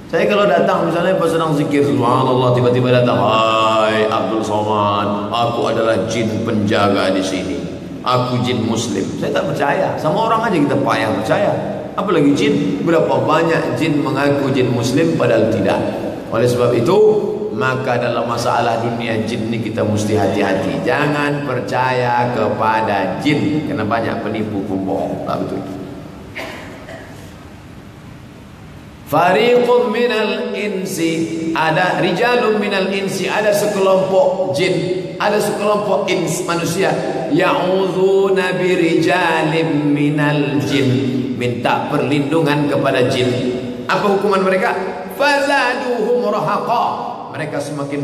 Saya kalau datang misalnya pas sedang zikir subhanallah, tiba-tiba datang, hai Abdul Somad, aku adalah jin penjaga di sini. Aku jin muslim. Saya tak percaya. Sama orang aja kita payah percaya, apalagi jin. Berapa banyak jin mengaku jin muslim padahal tidak. Oleh sebab itu, maka dalam masalah dunia jin ini kita mesti hati-hati. Jangan percaya kepada jin, karena banyak penipu pembohong. Tak betul. Fariqum minal insi, ada rijalun minal insi, ada sekelompok jin, ada sekelompok ins manusia, ya'udzuna birijalim minal jin, minta perlindungan kepada jin. Apa hukuman mereka? Fazaduhum rahaqa, mereka semakin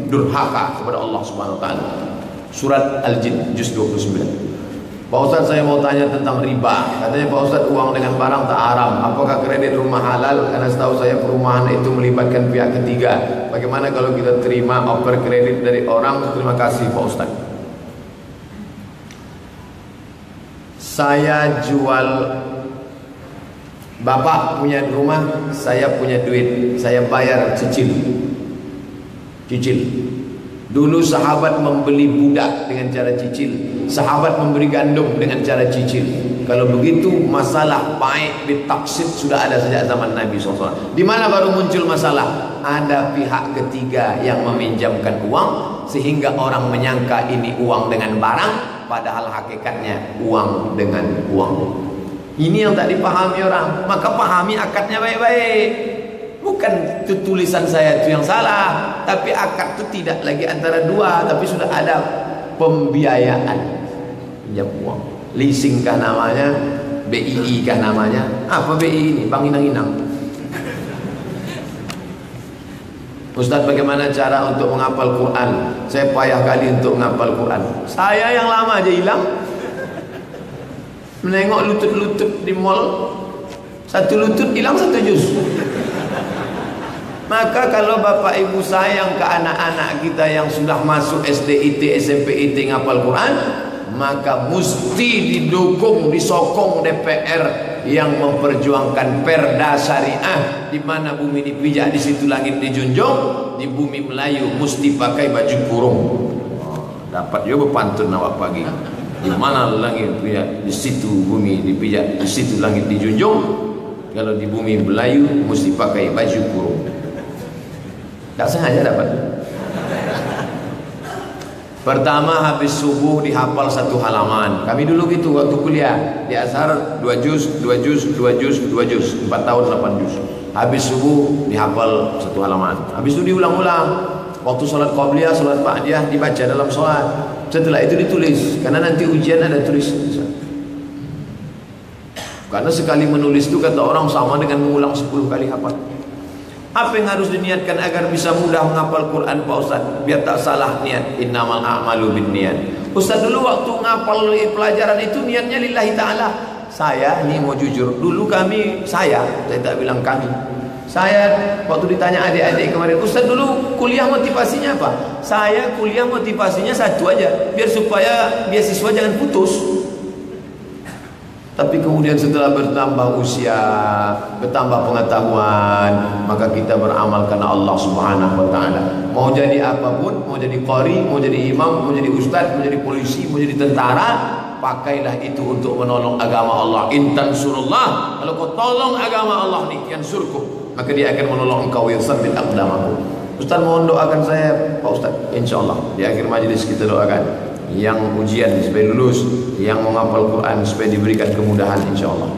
durhaka kepada Allah Subhanahu wa taala. Surat Al-Jin juz 29. Pak Ustaz, saya mau tanya tentang riba. Katanya Pak Ustaz, uang dengan barang tak haram. Apakah kredit rumah halal? Karena setahu saya perumahan itu melibatkan pihak ketiga. Bagaimana kalau kita terima offer kredit dari orang? Terima kasih Pak Ustaz. Saya jual, bapak punya rumah, saya punya duit, saya bayar cicil. Dulu sahabat membeli budak dengan cara cicil, sahabat memberi gandum dengan cara cicil. Kalau begitu masalah baik bitaksid sudah ada sejak zaman Nabi SAW. Di mana baru muncul masalah? Ada pihak ketiga yang meminjamkan uang sehingga orang menyangka ini uang dengan barang, padahal hakikatnya uang dengan uang. Ini yang tak dipahami orang. Maka pahami akadnya baik-baik. Bukan itu tulisan saya itu yang salah, tapi akad itu tidak lagi antara dua, tapi sudah ada pembiayaan pinjam uang. Leasing kah namanya, BII kah namanya? Apa BII ini? Bang Inang-Inang. Ustaz, bagaimana cara untuk menghafal Quran? Saya payah kali untuk menghafal Quran. Saya yang lama aja hilang. Menengok lutut-lutut di mall, satu lutut hilang satu juz. Maka kalau bapak ibu sayang ke anak-anak kita yang sudah masuk SD, IT, SMP, IT ngapal Quran, maka mesti didukung, disokong DPR yang memperjuangkan perda syariah, di mana bumi dipijak, di situ langit dijunjung. Di bumi Melayu mesti pakai baju kurung. Dapat juga pantun awak pagi. Di mana langit dipijak, di situ bumi dipijak, di situ langit dijunjung. Kalau di bumi Melayu mesti pakai baju kurung. Tak sengaja dapat. Pertama habis subuh dihafal satu halaman. Kami dulu gitu waktu kuliah di Azhar, 2 juz, 4 tahun 8 juz. Habis subuh dihafal satu halaman. Habis itu diulang-ulang. Waktu sholat qabliyah, sholat ba'diyah dibaca dalam sholat. Setelah itu ditulis, karena nanti ujian ada tulis. Karena sekali menulis itu kata orang sama dengan mengulang 10 kali hafal. Apa yang harus diniatkan agar bisa mudah menghafal Quran Pak Ustaz? Biar tak salah niat. Innamal a'malu binniyat. Ustaz dulu waktu ngapal pelajaran itu niatnya lillahi ta'ala. Saya ini mau jujur, dulu saya tak bilang kami. Saya waktu ditanya adik-adik kemarin, Ustaz dulu kuliah motivasinya apa? Saya kuliah motivasinya satu aja, biar supaya beasiswa jangan putus. Tapi kemudian setelah bertambah usia, bertambah pengetahuan, maka kita beramal karena Allah Subhanahu wa taala. Mau jadi apapun, mau jadi qari, mau jadi imam, mau jadi ustaz, mau jadi polisi, mau jadi tentara, pakailah itu untuk menolong agama Allah. In tansurullah, kalau kau tolong agama Allah nih, yansurkum. maka dia akan menolong engkau, yutsabbit aqdamakum. Ustaz mohon doakan saya Pak Ustaz. Insyaallah di akhir majelis kita doakan yang ujian supaya lulus, yang menghafal Quran supaya diberikan kemudahan insyaallah.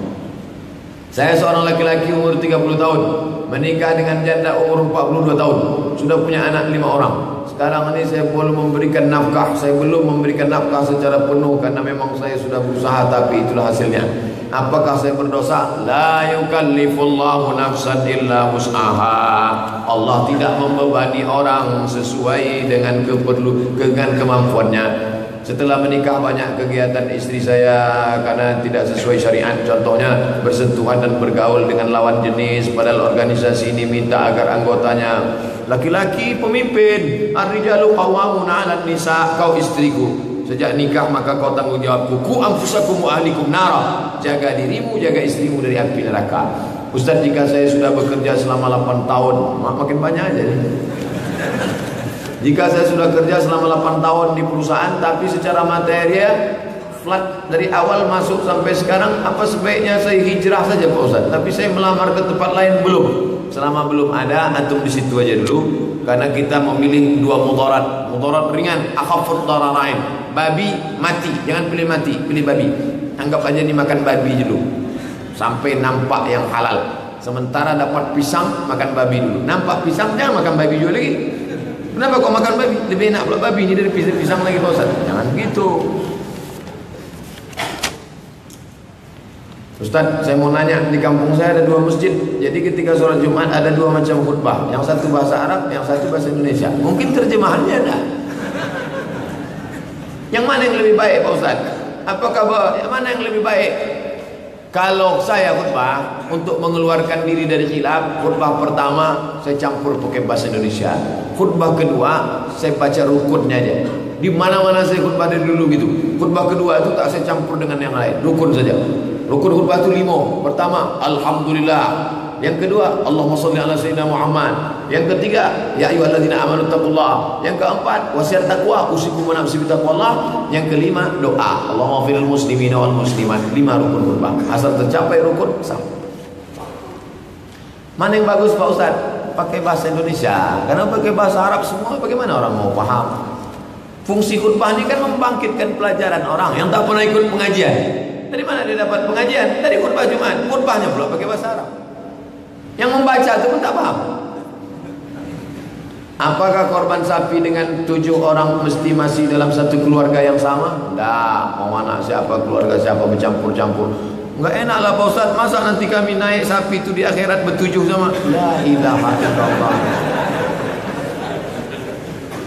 Saya seorang laki-laki umur 30 tahun, menikah dengan janda umur 42 tahun, sudah punya anak 5 orang. Sekarang ini saya belum memberikan nafkah, secara penuh karena memang saya sudah berusaha, tapi itulah hasilnya. Apakah saya berdosa? La yukallifullahu nafsan illa wus'aha. Allah tidak membebani orang sesuai dengan kemampuannya. Setelah menikah banyak kegiatan istri saya karena tidak sesuai syariat. Contohnya bersentuhan dan bergaul dengan lawan jenis. Padahal organisasi ini minta agar anggotanya laki-laki pemimpin. Ar-rijalu qawwamuna 'alan nisa. Kau istriku, sejak nikah maka kau tanggung jawabku. Ku anfusakum wa ahlikum nara. Jaga dirimu, jaga istrimu dari api neraka. Ustaz, jika saya sudah bekerja selama 8 tahun, makin banyak aja nih. Jika saya sudah kerja selama 8 tahun di perusahaan, tapi secara material flat dari awal masuk sampai sekarang, apa sebaiknya saya hijrah saja Pak Ustaz? Tapi saya melamar ke tempat lain belum. Selama belum ada, antum di situ aja dulu. Karena kita memilih 2 mudarat. Mudarat ringan, akhafud dararain. Babi mati, jangan pilih mati, pilih babi. Anggap aja dimakan babi dulu sampai nampak yang halal. Sementara dapat pisang, makan babi dulu. Nampak pisang, jangan makan babi juga lagi. Kenapa kau makan babi? Lebih enak pula babi ini dari pisang lagi Pak Ustaz. Jangan gitu. Ustaz, saya mau nanya, di kampung saya ada 2 masjid. Jadi ketika sholat Jumat ada 2 macam khutbah. Yang satu bahasa Arab, yang satu bahasa Indonesia. Mungkin terjemahannya ada. Yang mana yang lebih baik Pak Ustaz? Apakah yang mana yang lebih baik? Kalau saya khutbah untuk mengeluarkan diri dari khilaf, khutbah pertama saya campur pakai bahasa Indonesia. Khutbah kedua saya baca rukunnya aja. Di mana-mana saya khutbah dari dulu gitu. Khutbah kedua itu tak saya campur dengan yang lain, rukun saja. Rukun khutbah itu 5. Pertama, alhamdulillah. Yang kedua, Allahumma shalli ala sayyidina Muhammad. Yang ketiga, ya ayyuhalladzina amanu taqullah. Yang keempat, wasiat takwa, usikum wa nafsi bitaqwallah. Yang kelima, doa, Allahumma firil muslimina wal muslimat. 5 rukun khutbah. Asal tercapai rukun sama. Mana yang bagus Pak Ustaz? Pakai bahasa Indonesia. Karena pakai bahasa Arab semua, bagaimana orang mau paham? Fungsi khutbah ini kan membangkitkan pelajaran orang yang tak pernah ikut pengajian. Dari mana dia dapat pengajian? Dari khutbah Jumat. Khutbahnya pula pakai bahasa Arab. Yang membaca itu pun tak paham. Apakah korban sapi dengan 7 orang mesti masih dalam satu keluarga yang sama? Tidak. Mau anak siapa, keluarga siapa, bercampur-campur. Enggak enak lah Pak Ustaz. Masa nanti kami naik sapi itu di akhirat bertujuh sama? La ilaha illallah.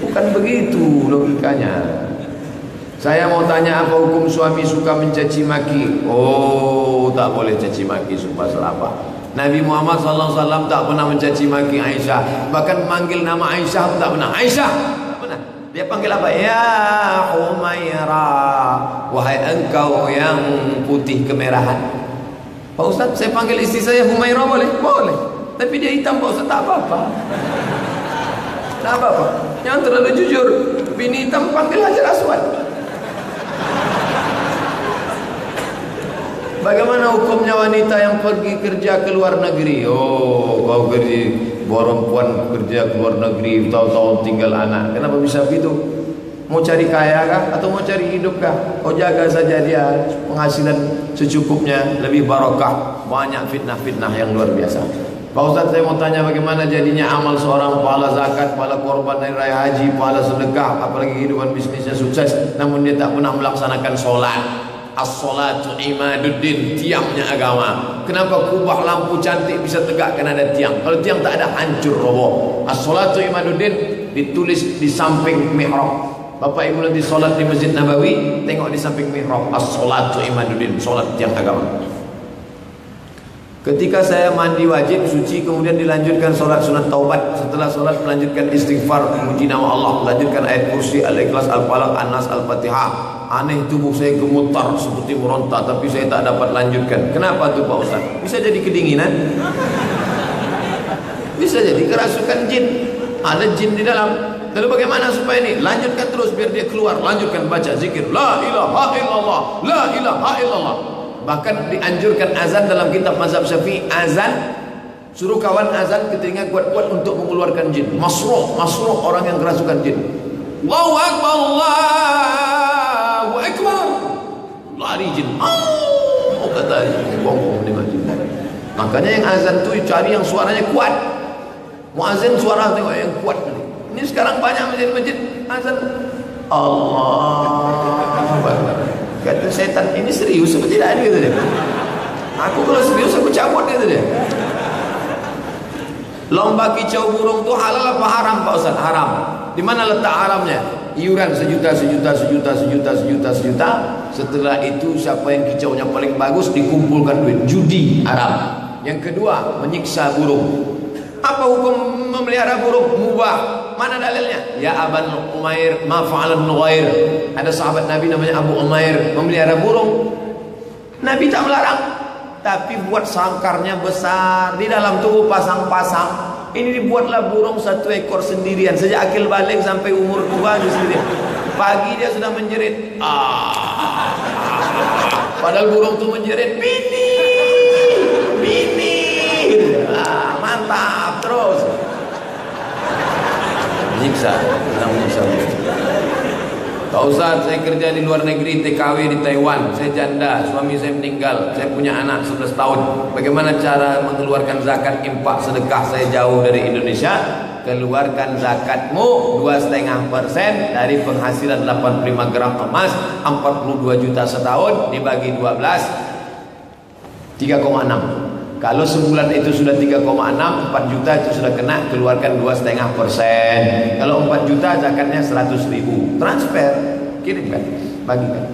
Bukan begitu logikanya. Saya mau tanya, apa hukum suami suka mencaci maki? Oh, tak boleh caci maki, sumpah selapa. Nabi Muhammad SAW tak pernah mencaci maki Aisyah. Bahkan manggil nama Aisyah pun tak pernah. Aisyah, tak pernah. Dia panggil apa? Ya Humairah, wahai engkau yang putih kemerahan. Pak Ustaz, saya panggil istri saya Humairah boleh? Boleh. Tapi dia hitam Pak Ustaz, tak apa-apa. Tak apa-apa. Yang terlalu jujur, bini hitam panggil Hajar Aswad. Bagaimana hukumnya wanita yang pergi kerja ke luar negeri? Oh, kau perempuan kerja ke luar negeri, tahun-tahun tinggal anak. Kenapa bisa begitu? Mau cari kaya kah? Atau mau cari hidup kah? Kau jaga saja dia, penghasilan secukupnya, lebih barokah. Banyak fitnah-fitnah yang luar biasa. Pak Ustaz, saya mau tanya bagaimana jadinya amal seorang pahala zakat, pahala korban dari raya haji, pahala sedekah, apalagi kehidupan bisnisnya sukses, namun dia tak pernah melaksanakan sholat. As-salatu imaduddin, tiangnya agama. Kenapa kubah lampu cantik bisa tegak? Karena ada tiang. Kalau tiang tak ada, hancur roboh. As-salatu imaduddin ditulis di samping mihrab. Bapak ibu nanti solat di Masjid Nabawi, tengok di samping mihrab, as-salatu imaduddin, solat tiang agama. Ketika saya mandi wajib suci, kemudian dilanjutkan solat sunat taubat. Setelah solat melanjutkan istighfar, memuji nama Allah, melanjutkan ayat kursi, al-ikhlas, al-falaq, an-nas, al-fatihah. Aneh, tubuh saya gemetar seperti meronta, tapi saya tak dapat lanjutkan. Kenapa tuh Pak Ustaz? Bisa jadi kedinginan, bisa jadi kerasukan jin, ada jin di dalam. Lalu bagaimana supaya ini? Lanjutkan terus biar dia keluar. Lanjutkan baca zikir la ilaha illallah, la ilaha illallah. Bahkan dianjurkan azan dalam kitab mazhab Syafi'i, azan Suruh kawan azan ke telinga kuat-kuat untuk mengeluarkan jin. Masruh orang yang kerasukan jin. Allahu Akbar, Allahu Akbar. Lari jin. Oh, kata bongkong dengan jin. Makanya yang azan tu cari yang suaranya kuat. Muazin suara tengok yang kuat. Ini sekarang banyak masjid-masjid azan Allah. Kata setan, ini serius apa tidak? Dia kata dia. Aku kalau serius aku cabut, kata dia. Lomba kicau burung tu halal apa haram Pak Ustaz? Haram. Di mana letak haramnya? Iuran sejuta. Setelah itu siapa yang kicaunya paling bagus dikumpulkan duit. Judi haram. Yang kedua, menyiksa burung. Apa hukum memelihara burung? Mubah. Mana dalilnya? Ya Aban Umair ma fa'alan Nughair. Ada sahabat Nabi namanya Abu Umair memelihara burung. Nabi tak melarang, tapi buat sangkarnya besar, di dalam tubuh pasang-pasang. Ini dibuatlah burung satu ekor sendirian. Sejak akil balik sampai umur tua sendirian. Pagi dia sudah menjerit. Padahal burung itu menjerit, bini. Mantap terus. Menyiksa, sedang menyiksa. Pak Ustaz, saya kerja di luar negeri, TKW di Taiwan. Saya janda, suami saya meninggal. Saya punya anak 11 tahun. Bagaimana cara mengeluarkan zakat infak sedekah? Saya jauh dari Indonesia. Keluarkan zakatmu 2,5% dari penghasilan 85 gram emas, 42 juta setahun dibagi 12, 3,6. Kalau sebulan itu sudah 3,6, 4 juta itu sudah kena, keluarkan 2,5%. Kalau 4 juta zakatnya 100.000. Transfer, kirimkan, bagikan.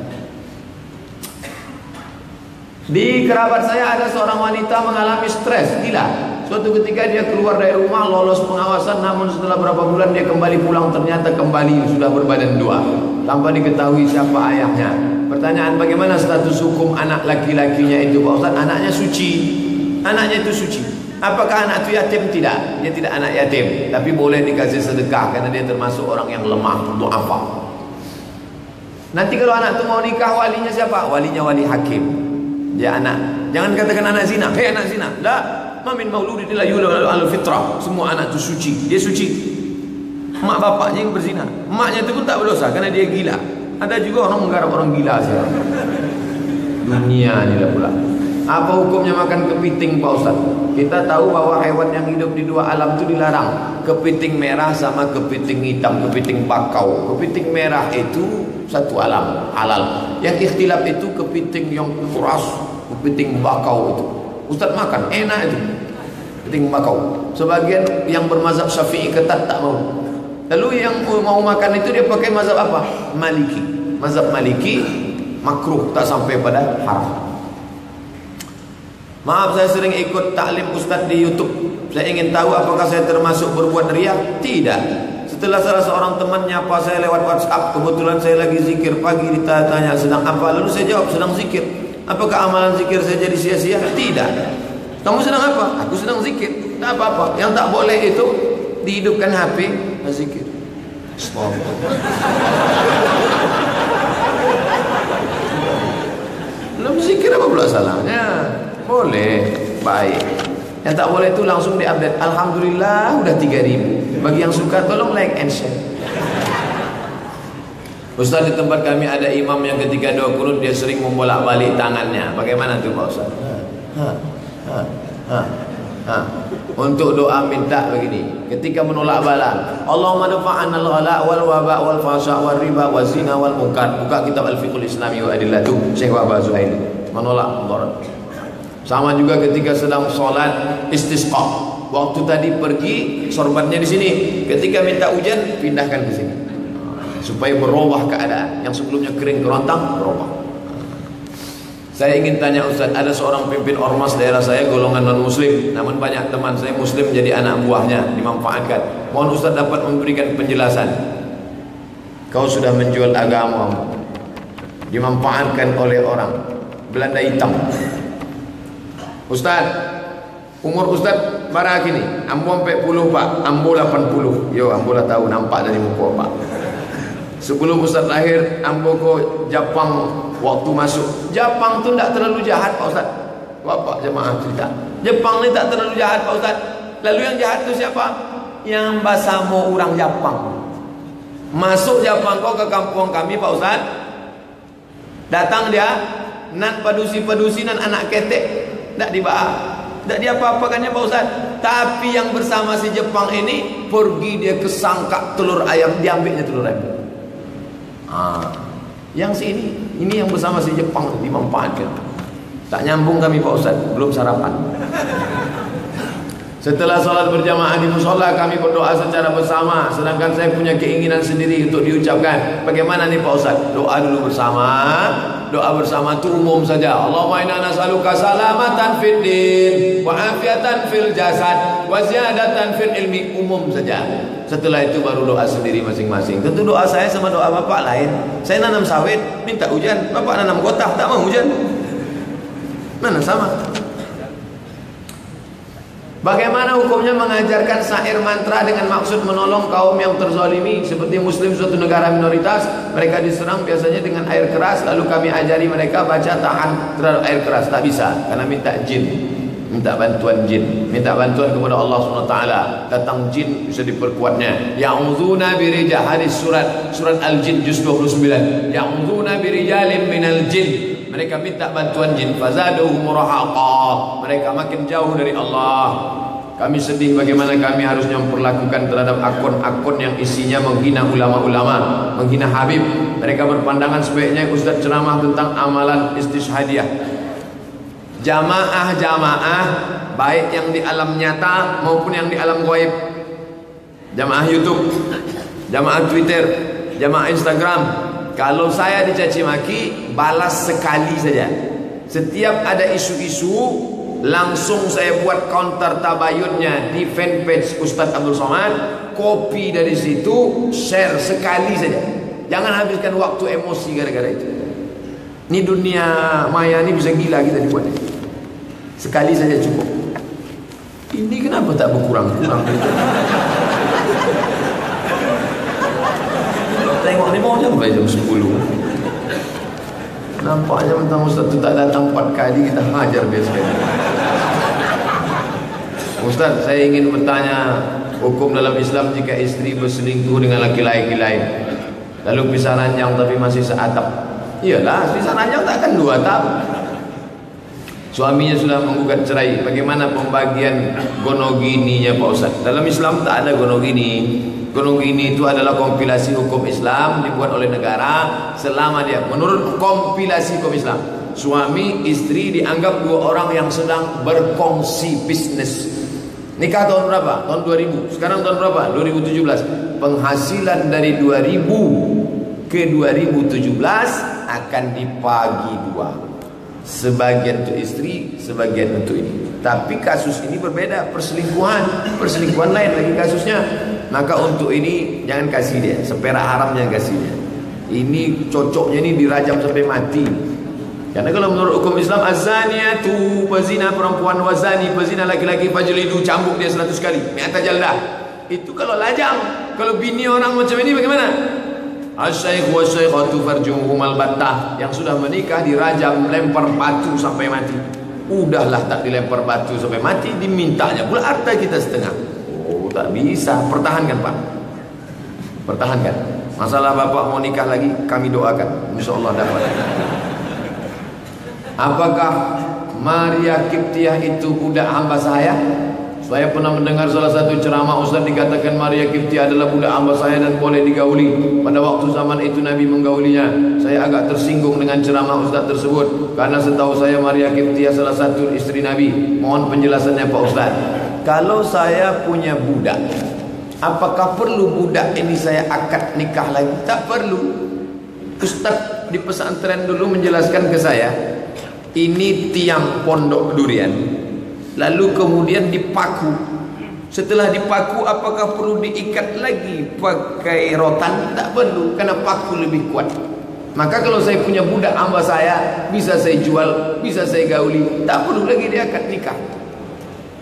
Di kerabat saya ada seorang wanita mengalami stres, gila. Suatu ketika dia keluar dari rumah, lolos pengawasan, namun setelah berapa bulan dia kembali pulang, ternyata kembali sudah berbadan dua, tanpa diketahui siapa ayahnya. Pertanyaan, bagaimana status hukum anak laki-lakinya itu Pak Ustaz? Anaknya suci. Anaknya itu suci. Apakah anak itu yatim? Tidak. Dia tidak anak yatim, tapi boleh dikasih sedekah karena dia termasuk orang yang lemah untuk apa. Nanti kalau anak itu mau nikah, walinya siapa? Walinya wali hakim. Dia anak. Jangan katakan anak zina. Hei anak zina. La, ma min mauludin illa yuladu ala fitrah. Semua anak itu suci. Dia suci. Mak bapaknya yang berzina. Maknya itu pun tak berdosa karena dia gila. Ada juga orang menggarap orang gila sekarang. Dunia ni lah pula. Apa hukumnya makan kepiting Pak Ustaz? Kita tahu bahwa hewan yang hidup di dua alam itu dilarang. Kepiting merah sama kepiting hitam, kepiting bakau. Kepiting merah itu satu alam, halal. Yang ikhtilaf itu kepiting yang keras, kepiting bakau itu. Ustaz makan, enak itu kepiting bakau. Sebagian yang bermazhab Syafi'i ketat tak mau. Lalu yang mau makan itu dia pakai mazhab apa? Maliki. Mazhab Maliki makruh, tak sampai pada haram. Maaf, saya sering ikut taklim Ustaz di YouTube. Saya ingin tahu apakah saya termasuk berbuat riya? Tidak. Setelah salah seorang teman nyapa saya lewat WhatsApp, kebetulan saya lagi zikir pagi, ditanya sedang apa, lalu saya jawab sedang zikir. Apakah amalan zikir saya jadi sia-sia? Tidak. Kamu sedang apa? Aku sedang zikir. Tak apa-apa. Yang tak boleh itu dihidupkan HP zikir. Belum zikir apa pula salahnya? Boleh, baik. Yang tak boleh itu langsung diupdate. Alhamdulillah udah 3.000. Bagi yang suka tolong like and share. Ustaz, di tempat kami ada imam yang ketika doa kunut dia sering membolak-balik tangannya. Bagaimana tuh Pak Ustaz? Untuk doa minta begini. Ketika menolak bala, Allahumma dafa'anal ghala wal waba wal fasha wal riba wal zina wal munkar. Buka kitab Al-Fiqhul Islami wa Adillatu Syekh Wahbah Zuhaili. Menolak mudarat. Sama juga ketika sedang sholat istisqa. Waktu tadi pergi, sorbannya di sini. Ketika minta hujan, pindahkan ke sini. Supaya berubah keadaan. Yang sebelumnya kering kerontang, berubah. Saya ingin tanya Ustaz, ada seorang pimpin ormas daerah saya golongan non-muslim. Namun banyak teman saya muslim jadi anak buahnya, dimanfaatkan. Mohon Ustaz dapat memberikan penjelasan. Kau sudah menjual agamamu, dimanfaatkan oleh orang Belanda hitam. Ustaz, umur Ustaz barang kini ambo 40 Pak, ambo 80. Yo, ambo lah tahu nampak dari muka Pak. Sebelum Ustaz lahir, ambo ko Jepang waktu masuk. Jepang tu tak terlalu jahat Pak Ustaz. bapak jemaah cerita. Jepang ni tak terlalu jahat Pak Ustaz. Lalu yang jahat tu siapa? Yang basamo orang Jepang. Masuk Jepang kau ke kampung kami Pak Ustaz. Datang dia, nan padusi-padusi nan anak ketek, tak dibahas. Tak diapa-apakannya Pak Ustaz. Tapi yang bersama si Jepang ini, pergi dia kesangkak telur ayam, diambilnya telur ayam. Yang ini yang bersama si Jepang dimanfaatkan. Tak nyambung kami Pak Ustaz, belum sarapan. Setelah sholat berjamaah di musola, kami berdoa secara bersama. Sedangkan saya punya keinginan sendiri untuk diucapkan. Bagaimana nih Pak Ustaz? Doa dulu bersama. Doa bersama itu umum saja. Allahumma inna nas'aluka salamatan fid din wa afiatan fil jasad wa ziyadatan fil ilmi. Umum saja. Setelah itu baru doa sendiri masing-masing. Tentu doa saya sama doa bapak lain. Saya nanam sawit, minta hujan. Bapak nanam kotak, tak mau hujan. Mana sama? Bagaimana hukumnya mengajarkan syair mantra dengan maksud menolong kaum yang terzalimi seperti muslim suatu negara minoritas, mereka diserang biasanya dengan air keras, lalu kami ajari mereka baca tahan terhadap air keras. Tak bisa, karena minta jin, minta bantuan jin, minta bantuan kepada Allah SWT. Datang jin bisa diperkuatnya. Ya'udzuna birijal, hadis surat Al-Jin juz 29. Ya'udzuna birijalin minal jin, mereka minta bantuan jin. Fazaduhum rahaqa, mereka makin jauh dari Allah. Kami sedih bagaimana kami harusnya memperlakukan terhadap akun-akun yang isinya menghina ulama-ulama, menghina Habib. Mereka berpandangan sebaiknya Ustaz ceramah tentang amalan istishhadiyah. Jamaah-jamaah baik yang di alam nyata maupun yang di alam gaib. Jamaah YouTube, jamaah Twitter, jamaah Instagram. Kalau saya dicaci maki, balas sekali saja. Setiap ada isu-isu, langsung saya buat counter tabayunnya di fanpage Ustaz Abdul Somad. Copy dari situ, share sekali saja. Jangan habiskan waktu emosi gara-gara itu. Ini dunia maya ini bisa gila kita dibuatnya. Sekali saja cukup. Ini kenapa tak berkurang-kurang? Tengok ni mau sampai jam 10. Nampaknya mentang Ustaz tu tak datang 4 kali, kita hajar dia sekali. Ustaz, saya ingin bertanya, hukum dalam Islam jika istri berselingkuh dengan laki-laki lain, lalu pisah ranjang tapi masih seatap. Iyalah, pisah ranjang tak akan 2 atap. Suaminya sudah menggugat cerai, bagaimana pembagian gonogininya Pak Ustaz? Dalam Islam tak ada gonogini. Gonogini itu adalah kompilasi hukum Islam dibuat oleh negara selama dia menurut kompilasi hukum Islam. Suami istri dianggap 2 orang yang sedang berkongsi bisnis. Nikah tahun berapa? Tahun 2000. Sekarang tahun berapa? 2017. Penghasilan dari 2000 ke 2017 akan dibagi 2. Sebagian untuk istri, sebagian untuk ini. Tapi kasus ini berbeda, perselingkuhan lain lagi kasusnya. Maka untuk ini jangan kasih dia, seperak haram jangan kasih dia. Ini cocoknya ini dirajam sampai mati. Karena kalau menurut hukum Islam, azaniyatu, pezina perempuan, wazani, pezina laki-laki, fajlidu, cambuk dia 100 kali, mi'ata jaldah. Itu kalau lajang. Kalau bini orang macam ini bagaimana? Asy-syaikh wa syaikhatu farjuhumal battah. Yang sudah menikah dirajam, lempar batu sampai mati. Udahlah tak dilempar batu sampai mati, dimintanya pula harta kita setengah. Oh, tak bisa. Pertahankan Pak, pertahankan. Masalah bapak mau nikah lagi, kami doakan, insyaallah dapat. Apakah Maria Kiptiah itu budak hamba saya? Saya pernah mendengar salah satu ceramah Ustaz dikatakan Maria Kiptiah adalah budak hamba saya dan boleh digauli. Pada waktu zaman itu Nabi menggaulinya. Saya agak tersinggung dengan ceramah Ustaz tersebut, karena setahu saya Maria Kiptiah salah satu istri Nabi. Mohon penjelasannya Pak Ustaz. Kalau saya punya budak, apakah perlu budak ini saya akad nikah lagi? Tak perlu. Ustaz di pesantren dulu menjelaskan ke saya, ini tiang pondok durian, lalu kemudian dipaku. Setelah dipaku, apakah perlu diikat lagi pakai rotan? Tak perlu, karena paku lebih kuat. Maka kalau saya punya budak hamba saya, bisa saya jual, bisa saya gauli, tak perlu lagi dia akad nikah.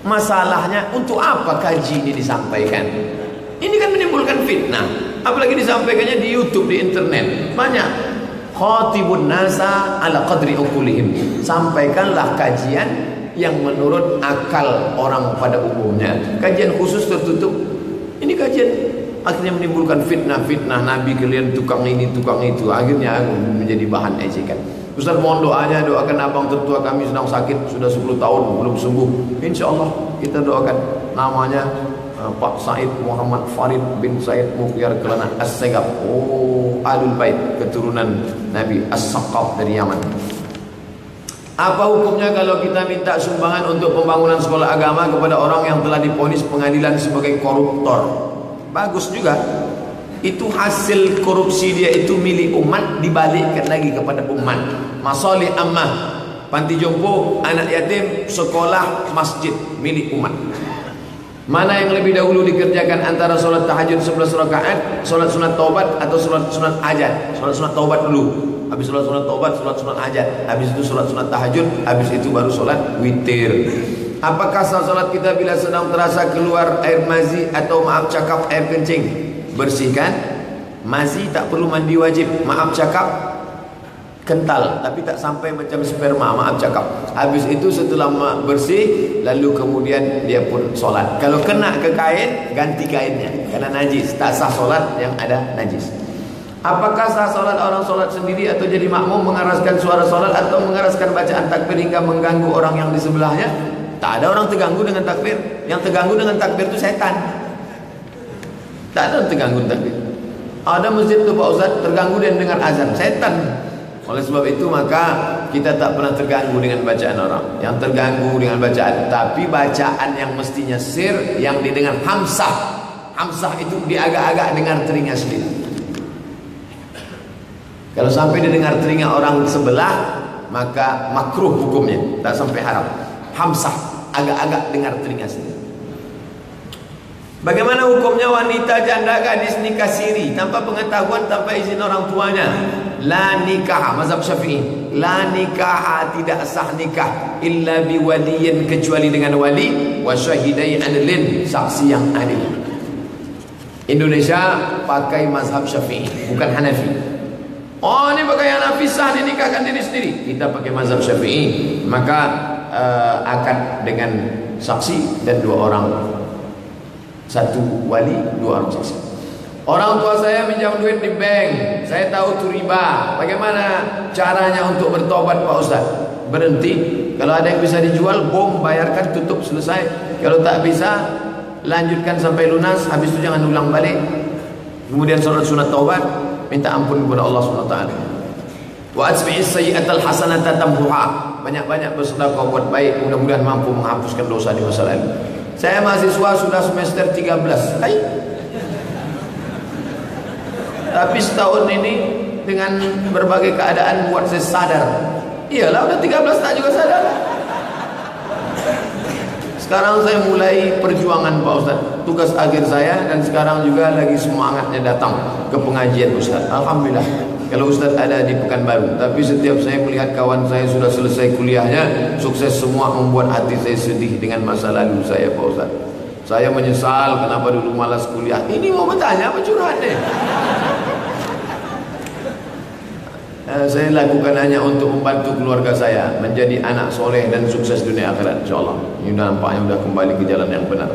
Masalahnya untuk apa kaji ini disampaikan? Ini kan menimbulkan fitnah. Apalagi disampaikannya di YouTube, di internet. Banyak. Khatibun nasa ala qadri uqulihim. Sampaikanlah kajian yang menurut akal orang pada umumnya. Kajian khusus tertutup. Ini kajian akhirnya menimbulkan fitnah-fitnah. Nabi kalian tukang ini, tukang itu. Akhirnya menjadi bahan ejekan. Ustaz mohon doanya, doakan abang tertua kami sedang sakit sudah 10 tahun belum sembuh. Insya Allah kita doakan. Namanya Pak Said Muhammad Farid bin Said Muqyar Kelana As-Segaf. Oh, Ahlul Bait, keturunan Nabi As-Saqaf dari Yaman. Apa hukumnya kalau kita minta sumbangan untuk pembangunan sekolah agama kepada orang yang telah divonis pengadilan sebagai koruptor? Bagus juga. Itu hasil korupsi dia itu milik umat, dibalikkan lagi kepada umat. Masalih ammah, panti jompo, anak yatim, sekolah, masjid, milik umat. Mana yang lebih dahulu dikerjakan antara solat tahajud 11 rakaat, solat sunat taubat atau solat sunat hajat? Solat sunat taubat dulu, habis solat sunat taubat, solat sunat hajat, habis itu solat sunat tahajud, habis itu baru solat witir. Apakah solat kita bila sedang terasa keluar air mazi atau maaf cakap air kencing? Bersihkan. Mazi tak perlu mandi wajib, maaf cakap kental tapi tak sampai macam sperma, maaf cakap. Habis itu setelah bersih lalu kemudian dia pun solat. Kalau kena ke kain, ganti kainnya karena najis, tak sah solat yang ada najis. Apakah sah solat orang solat sendiri atau jadi makmum mengeraskan suara solat atau mengeraskan bacaan takbir hingga mengganggu orang yang di sebelahnya? Tak ada orang terganggu dengan takbir. Yang terganggu dengan takbir itu setan. Tak ada orang terganggu dengan takbir. Ada masjid tu Pak Ustaz terganggu dan dengar azan, setan. Oleh sebab itu maka kita tak pernah terganggu dengan bacaan orang. Yang terganggu dengan bacaan, tapi bacaan yang mestinya sir, yang didengar hamsah. Hamsah itu diagak-agak dengar telinga sendiri. Kalau sampai didengar telinga orang sebelah, maka makruh hukumnya, tak sampai haram. Hamsah, agak-agak dengar telinga sendiri. Bagaimana hukumnya wanita janda gadis nikah siri tanpa pengetahuan, tanpa izin orang tuanya? La nikah, mazhab Syafi'i. La nikah, tidak sah nikah illa bi waliyin, kecuali dengan wali, wa syahidai adlin, saksi yang adil. Indonesia pakai mazhab Syafi'i, bukan Hanafi. Oh, ini pakai Hanafi sah dinikahkan diri sendiri. Kita pakai mazhab Syafi'i, maka akad dengan saksi dan 2 orang. 1 wali, 2 orang saksi. Orang tua saya minjam duit di bank, saya tahu itu riba. Bagaimana caranya untuk bertobat Pak Ustaz? Berhenti. Kalau ada yang bisa dijual, bom, bayarkan, tutup, selesai. Kalau tak bisa, lanjutkan sampai lunas. Habis itu jangan ulang balik. Kemudian sholat sunat taubat, minta ampun kepada Allah SWT. Wa asbi'is sayyi'atal hasanata tamhuha. Banyak-banyak bersedekah buat baik, mudah-mudahan mampu menghapuskan dosa di masa lalu. Saya mahasiswa sudah semester 13. Tapi setahun ini dengan berbagai keadaan buat saya sadar. Iyalah udah 13 tak juga sadar. Sekarang saya mulai perjuangan Pak Ustaz. Tugas akhir saya, dan sekarang juga lagi semangatnya datang ke pengajian Ustaz. Alhamdulillah. Kalau Ustaz ada di Pekanbaru, tapi setiap saya melihat kawan saya sudah selesai kuliahnya, sukses semua, membuat hati saya sedih dengan masa lalu saya Pak Ustaz. Saya menyesal kenapa dulu malas kuliah. Ini mau bertanya apa curhat deh? Saya lakukan hanya untuk membantu keluarga saya menjadi anak soleh dan sukses dunia akhirat, insyaAllah. Ini nampaknya sudah kembali ke jalan yang benar.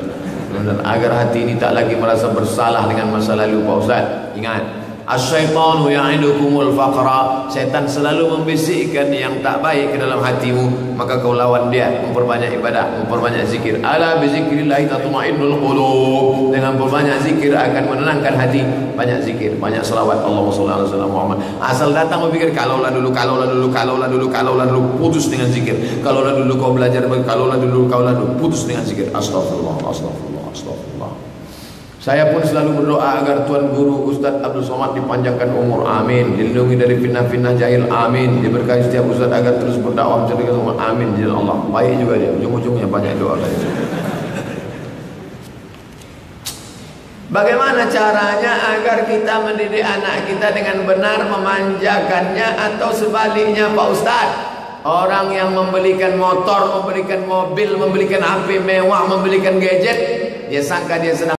Dan agar hati ini tak lagi merasa bersalah dengan masa lalu Pak Ustaz. Ingat, asyaitanu ya'idukumul faqra. Setan selalu membisikkan yang tak baik ke dalam hatimu, maka kau lawan dia. Memperbanyak ibadah, memperbanyak zikir. Ala bizikrillahi tatma'innul qulub. Dengan berbanyak zikir akan menenangkan hati. Banyak zikir, banyak selawat. Allahumma shalli ala sayyidina Muhammad. Asal datang berpikir kalaulah dulu, putus dengan zikir. Kalaulah dulu kau belajar, kalaulah dulu, putus dengan zikir. Astagfirullah, astagfirullah, astagfirullah. Saya pun selalu berdoa agar Tuan Guru Ustaz Abdul Somad dipanjangkan umur, amin. Dilindungi dari fitnah-fitnah jahil, amin. Diberkahi setiap Ustaz agar terus berdakwah menceritakan umat, amin. Ya Allah. Baik juga dia, ujung-ujungnya banyak doa kali. Bagaimana caranya agar kita mendidik anak kita dengan benar, memanjakannya, atau sebaliknya Pak Ustaz? Orang yang membelikan motor, membelikan mobil, membelikan HP mewah, membelikan gadget, dia sangka dia senang